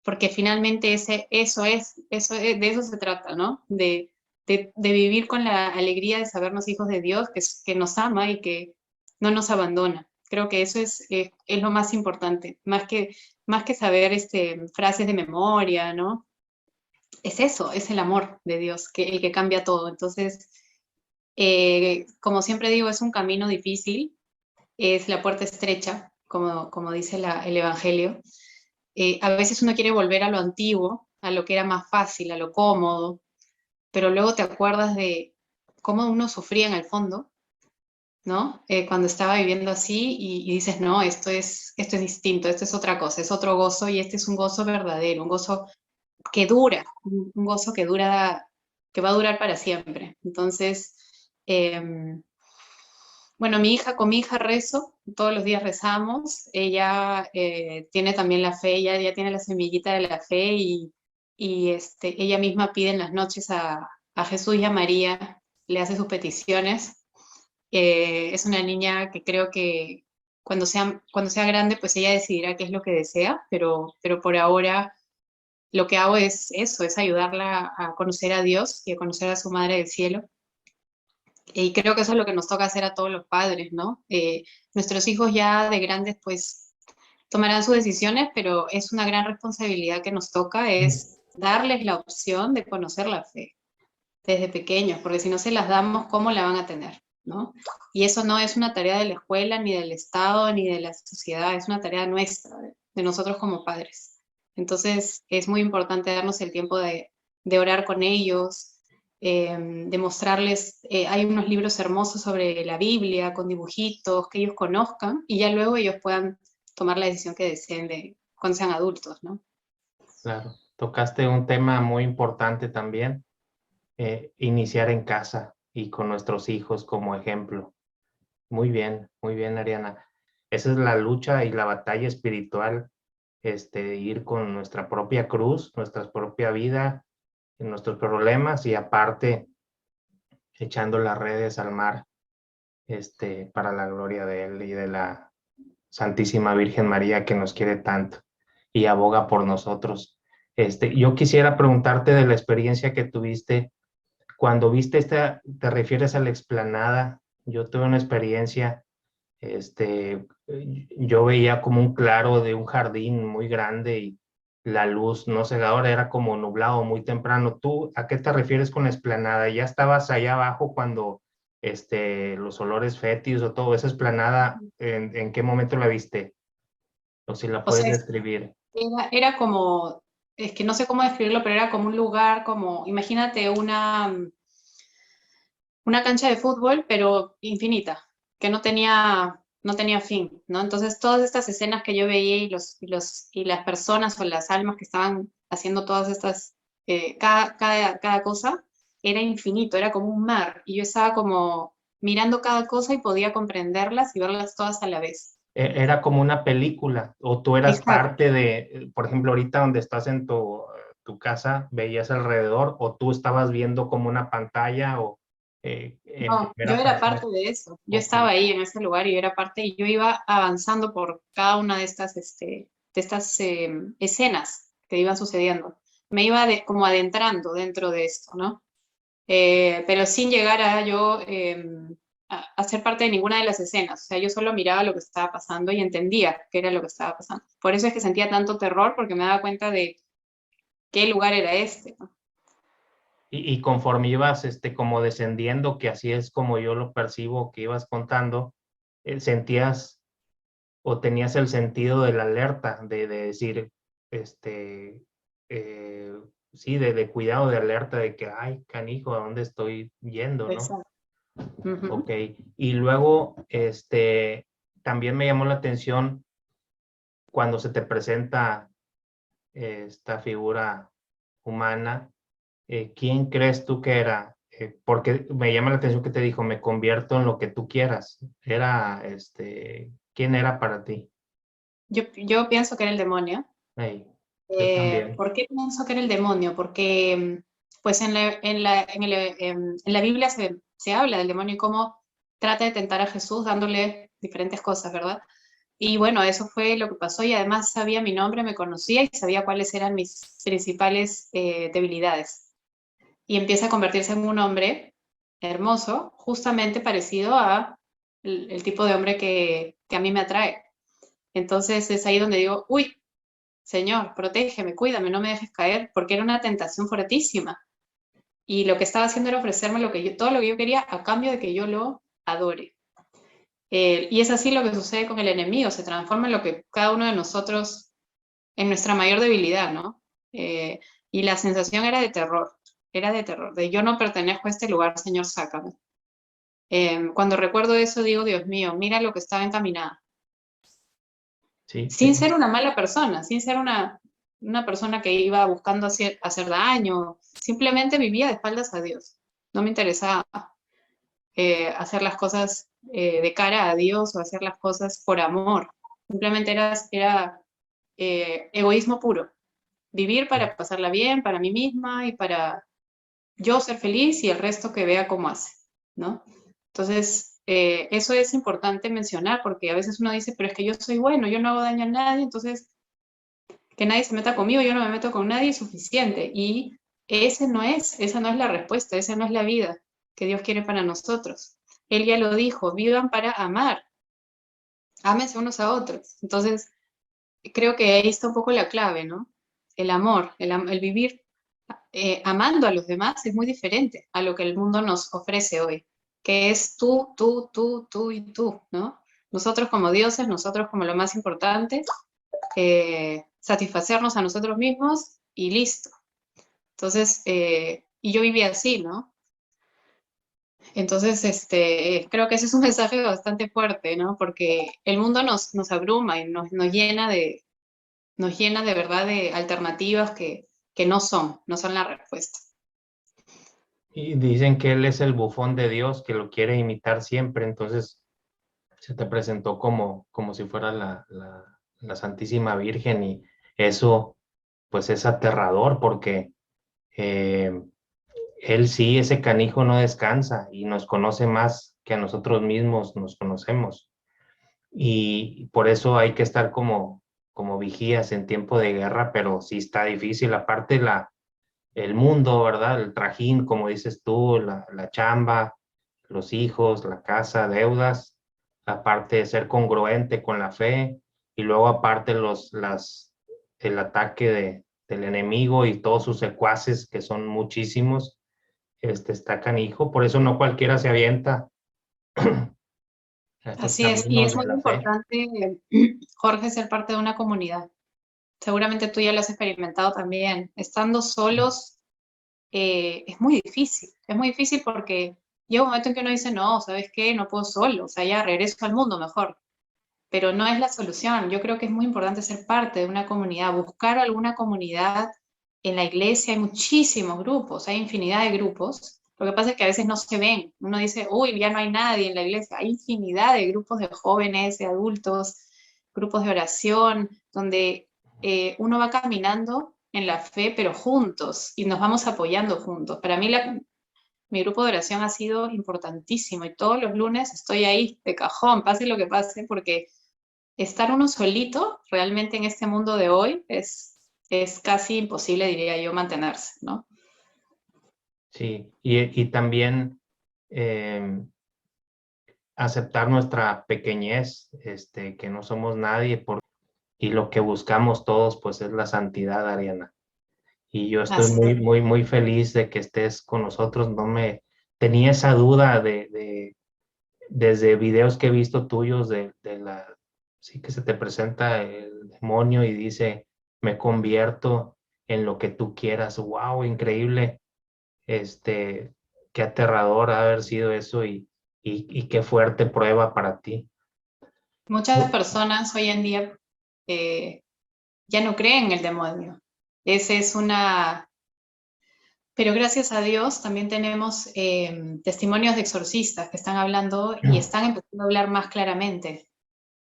Porque finalmente de eso se trata, ¿no? De vivir con la alegría de sabernos hijos de Dios, que nos ama y que no nos abandona. Creo que eso es lo más importante, más que saber frases de memoria, ¿no? Es eso, es el amor de Dios, el que cambia todo. Entonces, como siempre digo, es un camino difícil, es la puerta estrecha, como dice el Evangelio. A veces uno quiere volver a lo antiguo, a lo que era más fácil, a lo cómodo, pero luego te acuerdas de cómo uno sufría en el fondo, ¿no? Cuando estaba viviendo así y dices, no, esto es distinto, esto es otra cosa, es otro gozo y este es un gozo verdadero, un gozo que dura, un gozo que dura, que va a durar para siempre. Entonces, bueno, con mi hija rezo, todos los días rezamos, ella tiene también la fe, ella ya tiene la semillita de la fe y ella misma pide en las noches a Jesús y a María, le hace sus peticiones. Es una niña que creo que cuando sea grande, pues ella decidirá qué es lo que desea, pero por ahora lo que hago es eso, es ayudarla a conocer a Dios y a conocer a su Madre del Cielo. Y creo que eso es lo que nos toca hacer a todos los padres, ¿no? Nuestros hijos ya de grandes, pues, tomarán sus decisiones, pero es una gran responsabilidad que nos toca, es darles la opción de conocer la fe desde pequeños, porque si no se las damos, ¿cómo la van a tener? ¿No? Y eso no es una tarea de la escuela, ni del Estado, ni de la sociedad, es una tarea nuestra, de nosotros como padres. Entonces, es muy importante darnos el tiempo de orar con ellos, de mostrarles, hay unos libros hermosos sobre la Biblia, con dibujitos, que ellos conozcan, y ya luego ellos puedan tomar la decisión que deseen cuando sean adultos, ¿no? Claro. Tocaste un tema muy importante también, iniciar en casa y con nuestros hijos como ejemplo. Muy bien, Ariana. Esa es la lucha y la batalla espiritual, ir con nuestra propia cruz, nuestra propia vida, nuestros problemas y aparte echando las redes al mar, para la gloria de Él y de la Santísima Virgen María que nos quiere tanto y aboga por nosotros. Yo quisiera preguntarte de la experiencia que tuviste cuando viste te refieres a la explanada. Yo tuve una experiencia, yo veía como un claro de un jardín muy grande y la luz, no sé, ahora era como nublado muy temprano. ¿Tú a qué te refieres con explanada? ¿Ya estabas allá abajo cuando los olores fétidos o todo esa explanada, en qué momento la viste? O si la O puedes sea, describir. era como, es que no sé cómo describirlo, pero era como un lugar, como, imagínate una cancha de fútbol, pero infinita, que no tenía fin, ¿no? Entonces todas estas escenas que yo veía y las personas o las almas que estaban haciendo todas estas, cada cosa, era infinito, era como un mar, y yo estaba como mirando cada cosa y podía comprenderlas y verlas todas a la vez. Era como una película, o tú eras Exacto. parte de, por ejemplo, ahorita donde estás en tu casa, veías alrededor, o tú estabas viendo como una pantalla, o... en No, yo primera era persona. parte de eso. Yo Ok. estaba ahí en ese lugar y yo era parte y yo iba avanzando por cada una de estas escenas que iban sucediendo. Me iba como adentrando dentro de esto, ¿no? Pero sin llegar a yo a ser parte de ninguna de las escenas. O sea, yo solo miraba lo que estaba pasando y entendía qué era lo que estaba pasando. Por eso es que sentía tanto terror, porque me daba cuenta de qué lugar era este, ¿no? Y conforme ibas como descendiendo, que así es como yo lo percibo, que ibas contando, sentías o tenías el sentido de la alerta, de decir, este, eh, sí, de cuidado, de alerta, de que, ay, canijo, ¿a dónde estoy yendo, no? Exacto. Ujú. Ok. Y luego, también me llamó la atención cuando se te presenta esta figura humana. ¿Quién crees tú que era? Porque me llama la atención que te dijo, me convierto en lo que tú quieras. ¿Quién era para ti? Yo pienso que era el demonio. Ey, yo también. ¿Por qué pienso que era el demonio? Porque pues en la Biblia se habla del demonio y cómo trata de tentar a Jesús dándole diferentes cosas, ¿verdad? Y bueno, eso fue lo que pasó y además sabía mi nombre, me conocía y sabía cuáles eran mis principales debilidades. Y empieza a convertirse en un hombre hermoso, justamente parecido a el tipo de hombre que a mí me atrae. Entonces es ahí donde digo, uy, Señor, protégeme, cuídame, no me dejes caer, porque era una tentación fuertísima. Y lo que estaba haciendo era ofrecerme todo lo que yo quería a cambio de que yo lo adore. Y es así lo que sucede con el enemigo, se transforma en lo que cada uno de nosotros, en nuestra mayor debilidad, ¿no? Eh, y la sensación era de terror, de yo no pertenezco a este lugar, Señor, sácame. Cuando recuerdo eso digo, Dios mío, mira lo que estaba encaminada. Sí, Sin ser una mala persona, sin ser una persona que iba buscando hacer daño, simplemente vivía de espaldas a Dios. No me interesaba hacer las cosas de cara a Dios o hacer las cosas por amor. Simplemente era egoísmo puro. Vivir para pasarla bien, para mí misma y para yo ser feliz y el resto que vea cómo hace, ¿no? Entonces, eso es importante mencionar porque a veces uno dice, pero es que yo soy bueno, yo no hago daño a nadie, entonces que nadie se meta conmigo, yo no me meto con nadie, es suficiente. Y esa no es la respuesta, esa no es la vida que Dios quiere para nosotros. Él ya lo dijo, vivan para amar, ámense unos a otros. Entonces, creo que ahí está un poco la clave, ¿no? El amor, el vivir amando a los demás es muy diferente a lo que el mundo nos ofrece hoy, que es tú y tú, ¿no? Nosotros como dioses, nosotros como lo más importante, satisfacernos a nosotros mismos y listo. Entonces, y yo vivía así, ¿no? Entonces, creo que ese es un mensaje bastante fuerte, ¿no? Porque el mundo nos abruma y nos llena de verdad de alternativas que no son la respuesta. y dicen que él es el bufón de Dios, que lo quiere imitar siempre, entonces se te presentó como si fuera la Santísima Virgen y eso pues es aterrador porque eh, él sí, ese canijo no descansa y nos conoce más que a nosotros mismos nos conocemos. Y por eso hay que estar como vigías en tiempo de guerra, pero sí está difícil. Aparte el mundo, ¿verdad? El trajín, como dices tú, la chamba, los hijos, la casa, deudas, aparte de ser congruente con la fe, y luego aparte el ataque del enemigo y todos sus secuaces, que son muchísimos, está canijo, por eso no cualquiera se avienta a estos Así es, y caminos es de muy la fe. importante, Jorge, ser parte de una comunidad. Seguramente tú ya lo has experimentado también. Estando solos es muy difícil porque llega un momento en que uno dice, no, ¿sabes qué? No puedo solo, o sea, ya regreso al mundo mejor. Pero no es la solución. Yo creo que es muy importante ser parte de una comunidad, buscar alguna comunidad en la iglesia. Hay muchísimos grupos, hay infinidad de grupos. Lo que pasa es que a veces no se ven. Uno dice, uy, ya no hay nadie en la iglesia. Hay infinidad de grupos de jóvenes, de adultos, grupos de oración, donde uno va caminando en la fe, pero juntos, y nos vamos apoyando juntos. Para mí mi grupo de oración ha sido importantísimo y todos los lunes estoy ahí de cajón, pase lo que pase, porque estar uno solito realmente en este mundo de hoy es casi imposible, diría yo, mantenerse, ¿no? Sí, y también aceptar nuestra pequeñez, que no somos nadie, y lo que buscamos todos, pues, es la santidad, Ariana. Y yo estoy Así muy, es. muy, muy feliz de que estés con nosotros. Tenía esa duda desde videos que he visto tuyos sí que se te presenta el demonio y dice, me convierto en lo que tú quieras. ¡Wow! Increíble. Qué aterrador ha haber sido eso y qué fuerte prueba para ti. Muchas personas hoy en día eh, ya no creen en el demonio. Esa es una... Pero gracias a Dios también tenemos testimonios de exorcistas que están hablando y están empezando a hablar más claramente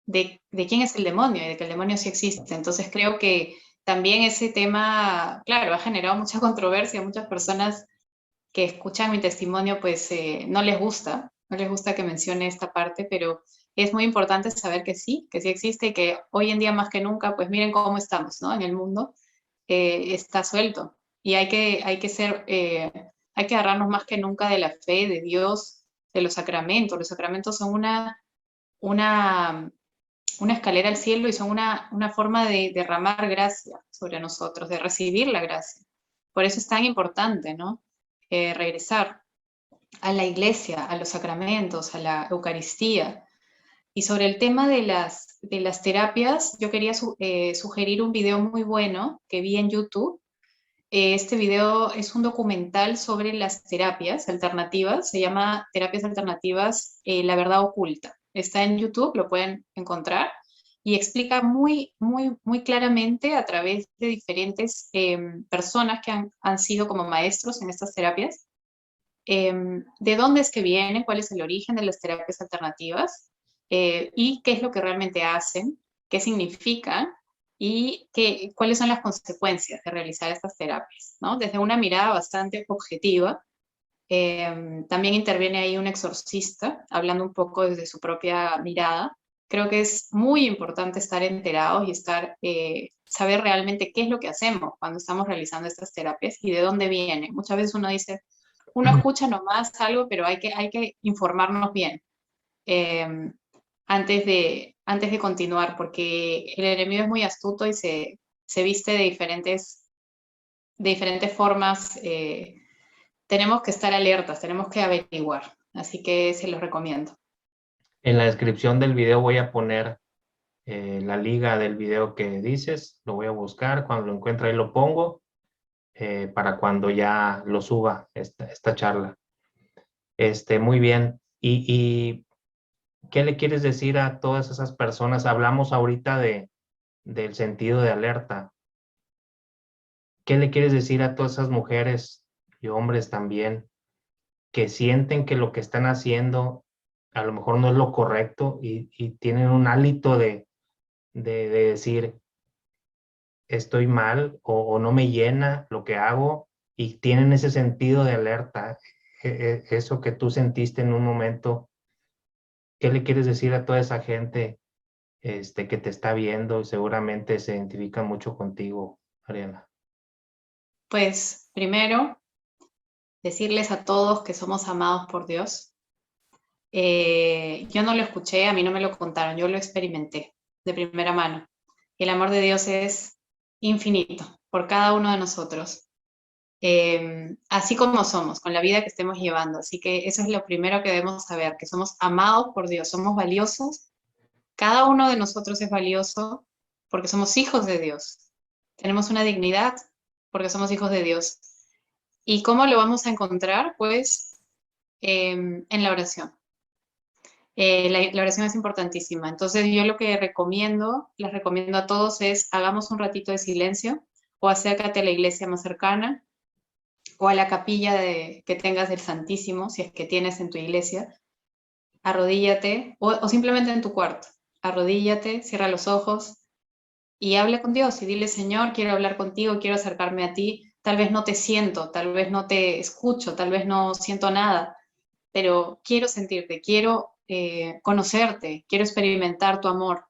de quién es el demonio y de que el demonio sí existe. Entonces creo que también ese tema, claro, ha generado mucha controversia. Muchas personas que escuchan mi testimonio pues no les gusta que mencione esta parte, pero es muy importante saber que sí existe y que hoy en día más que nunca, pues miren cómo estamos, ¿no? En el mundo está suelto y hay que agarrarnos más que nunca de la fe, de Dios, de los sacramentos. Los sacramentos son una, una escalera al cielo y son una forma de derramar gracia sobre nosotros, de recibir la gracia. Por eso es tan importante, ¿no? Regresar a la iglesia, a los sacramentos, a la Eucaristía. Y sobre el tema de las terapias, yo quería sugerir un video muy bueno que vi en YouTube. Este video es un documental sobre las terapias alternativas, se llama Terapias Alternativas, la verdad oculta. Está en YouTube, lo pueden encontrar y explica muy, muy, muy claramente a través de diferentes personas que han sido como maestros en estas terapias, de dónde es que vienen, cuál es el origen de las terapias alternativas y qué es lo que realmente hacen, qué significan y cuáles son las consecuencias de realizar estas terapias, ¿no? Desde una mirada bastante objetiva. También interviene ahí un exorcista, hablando un poco desde su propia mirada. Creo que es muy importante estar enterados y saber realmente qué es lo que hacemos cuando estamos realizando estas terapias y de dónde vienen. Muchas veces uno dice, uno escucha nomás algo, pero hay que informarnos bien eh, antes de continuar, porque el enemigo es muy astuto y se viste de diferentes formas. Tenemos que estar alertas, tenemos que averiguar. Así que se los recomiendo. En la descripción del video voy a poner la liga del video que dices, lo voy a buscar, cuando lo encuentre ahí lo pongo, para cuando ya lo suba esta charla. Muy bien. ¿Y qué le quieres decir a todas esas personas? Hablamos ahorita del sentido de alerta. ¿Qué le quieres decir a todas esas mujeres y hombres también que sienten que lo que están haciendo a lo mejor no es lo correcto y tienen un hálito de decir estoy mal o no me llena lo que hago y tienen ese sentido de alerta, eso que tú sentiste en un momento? ¿Qué le quieres decir a toda esa gente que te está viendo y seguramente se identifica mucho contigo, Ariana? Pues primero, decirles a todos que somos amados por Dios. Yo no lo escuché, a mí no me lo contaron, yo lo experimenté de primera mano. El amor de Dios es infinito por cada uno de nosotros, así como somos, con la vida que estemos llevando. Así que eso es lo primero que debemos saber, que somos amados por Dios, somos valiosos. Cada uno de nosotros es valioso porque somos hijos de Dios. Tenemos una dignidad porque somos hijos de Dios. ¿Y cómo lo vamos a encontrar? Pues en la oración. La oración es importantísima. Entonces yo lo que les recomiendo a todos es hagamos un ratito de silencio o acércate a la iglesia más cercana o a la capilla que tengas del Santísimo, si es que tienes en tu iglesia, arrodíllate o simplemente en tu cuarto. Arrodíllate, cierra los ojos y habla con Dios y dile, Señor, quiero hablar contigo, quiero acercarme a ti, tal vez no te siento, tal vez no te escucho, tal vez no siento nada, pero quiero sentirte, quiero conocerte, quiero experimentar tu amor.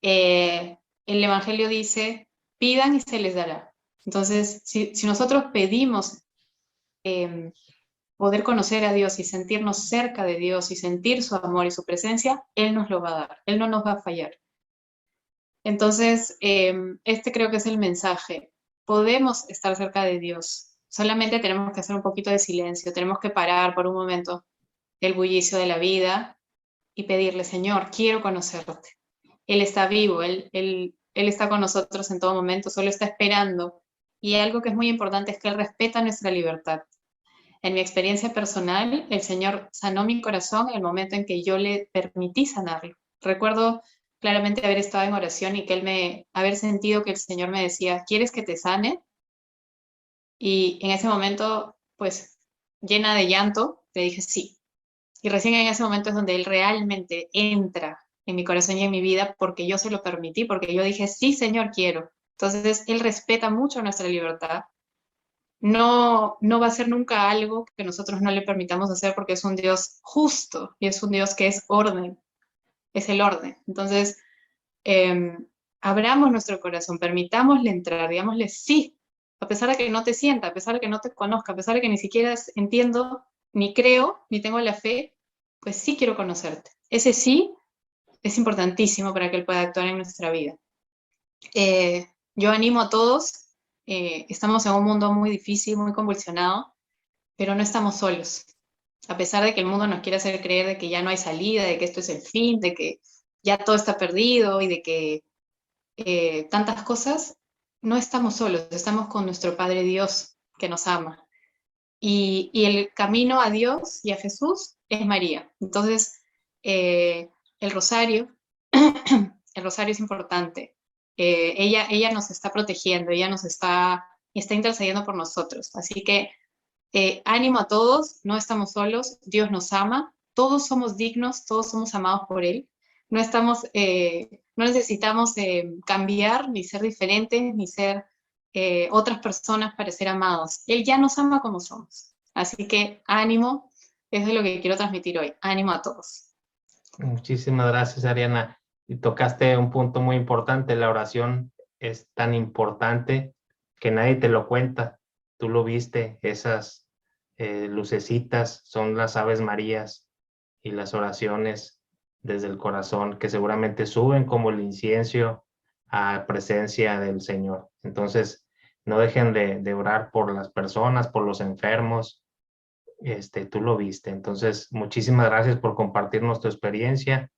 El Evangelio dice, pidan y se les dará. Entonces, si nosotros pedimos eh, poder conocer a Dios y sentirnos cerca de Dios y sentir su amor y su presencia, Él nos lo va a dar, Él no nos va a fallar. Entonces, este creo que es el mensaje. Podemos estar cerca de Dios, solamente tenemos que hacer un poquito de silencio, tenemos que parar por un momento el bullicio de la vida y pedirle, Señor, quiero conocerte. Él está vivo, él está con nosotros en todo momento, solo está esperando. Y algo que es muy importante es que Él respeta nuestra libertad. En mi experiencia personal, el Señor sanó mi corazón en el momento en que yo le permití sanarlo. Recuerdo claramente haber estado en oración y que haber sentido que el Señor me decía, ¿quieres que te sane? Y en ese momento, pues, llena de llanto, le dije sí. Y recién en ese momento es donde Él realmente entra en mi corazón y en mi vida porque yo se lo permití, porque yo dije, sí, Señor, quiero. Entonces, Él respeta mucho nuestra libertad. No va a ser nunca algo que nosotros no le permitamos hacer porque es un Dios justo y es un Dios que es orden, es el orden. Entonces, eh, abramos nuestro corazón, permitámosle entrar, digámosle sí, a pesar de que no te sienta, a pesar de que no te conozca, a pesar de que ni siquiera entiendo, ni creo, ni tengo la fe, pues sí quiero conocerte. Ese sí es importantísimo para que Él pueda actuar en nuestra vida. Yo animo a todos, estamos en un mundo muy difícil, muy convulsionado, pero no estamos solos. A pesar de que el mundo nos quiere hacer creer de que ya no hay salida, de que esto es el fin, de que ya todo está perdido y de que tantas cosas, no estamos solos, estamos con nuestro Padre Dios que nos ama. Y el camino a Dios y a Jesús es María. Entonces, el rosario, el rosario es importante. Ella nos está protegiendo, ella está intercediendo por nosotros. Así que ánimo a todos, no estamos solos, Dios nos ama, todos somos dignos, todos somos amados por Él. No necesitamos cambiar, ni ser diferentes, ni ser otras personas para ser amados. Él ya nos ama como somos. Así que ánimo, eso es lo que quiero transmitir hoy. Ánimo a todos. Muchísimas gracias, Ariana. Y tocaste un punto muy importante. La oración es tan importante que nadie te lo cuenta. Tú lo viste, esas lucecitas son las Aves Marías y las oraciones desde el corazón que seguramente suben como el incienso a presencia del Señor. Entonces, no dejen de orar por las personas, por los enfermos. Tú lo viste. Entonces, muchísimas gracias por compartirnos tu experiencia.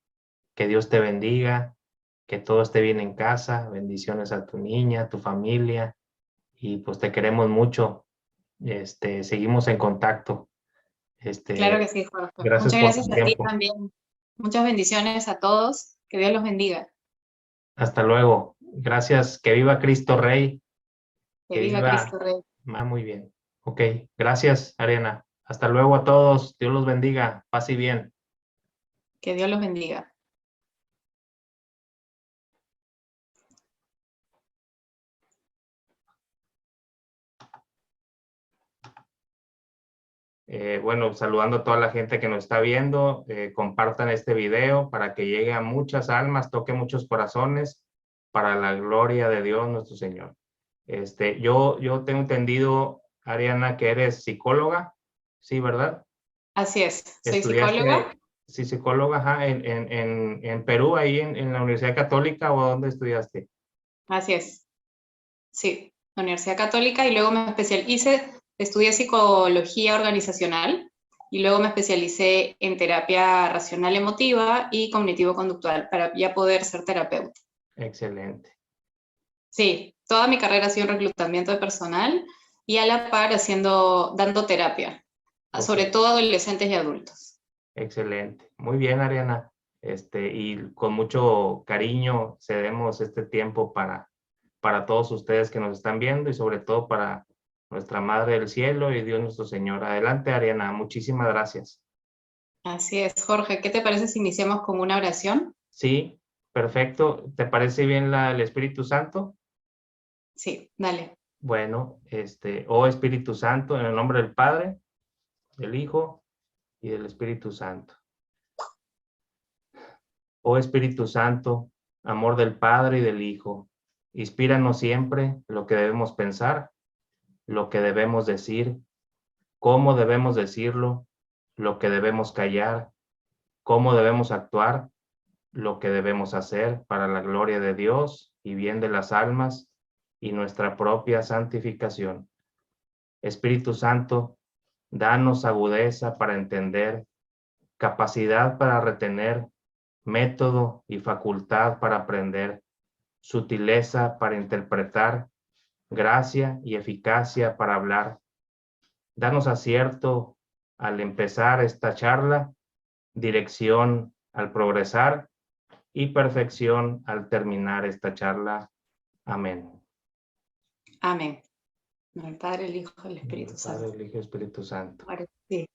Que Dios te bendiga, que todo esté bien en casa. Bendiciones a tu niña, a tu familia. Y pues te queremos mucho. Seguimos en contacto. Claro que sí, Jorge. Gracias Muchas por tu gracias a ti tiempo. también. Muchas bendiciones a todos. Que Dios los bendiga. Hasta luego. Gracias. Que viva Cristo Rey. Que Que viva viva. Cristo Rey. Muy bien. Ok. Gracias, Ariana. Hasta luego a todos. Dios los bendiga. Paz y bien. Que Dios los bendiga. Bueno, saludando a toda la gente que nos está viendo, compartan este video para que llegue a muchas almas, toque muchos corazones para la gloria de Dios nuestro Señor. Yo tengo entendido, Ariana, que eres psicóloga, ¿sí, verdad? Así es. Soy psicóloga. Estudiaste, sí, psicóloga, ajá, en Perú, ahí en la Universidad Católica, ¿o dónde estudiaste? Así es. Sí, la Universidad Católica y luego estudié psicología organizacional y luego me especialicé en terapia racional emotiva y cognitivo-conductual para ya poder ser terapeuta. Excelente. Sí, toda mi carrera ha sido en reclutamiento de personal y a la par dando terapia, sobre Ok. todo a adolescentes y adultos. Excelente. Muy bien, Ariana. Y con mucho cariño cedemos este tiempo para todos ustedes que nos están viendo y sobre todo para nuestra Madre del Cielo y Dios nuestro Señor. Adelante, Ariana. Muchísimas gracias. Así es, Jorge. ¿Qué te parece si iniciamos con una oración? Sí, perfecto. ¿Te parece bien el Espíritu Santo? Sí, dale. Bueno, oh Espíritu Santo, en el nombre del Padre, del Hijo y del Espíritu Santo. Oh Espíritu Santo, amor del Padre y del Hijo, inspíranos siempre lo que debemos pensar, lo que debemos decir, cómo debemos decirlo, lo que debemos callar, cómo debemos actuar, lo que debemos hacer para la gloria de Dios y bien de las almas y nuestra propia santificación. Espíritu Santo, danos agudeza para entender, capacidad para retener, método y facultad para aprender, sutileza para interpretar, gracia y eficacia para hablar. Danos acierto al empezar esta charla, dirección al progresar y perfección al terminar esta charla. Amén. Amén. El Padre, el Hijo, el Espíritu Padre, Santo. el Hijo y el Espíritu Santo. Ahora sí.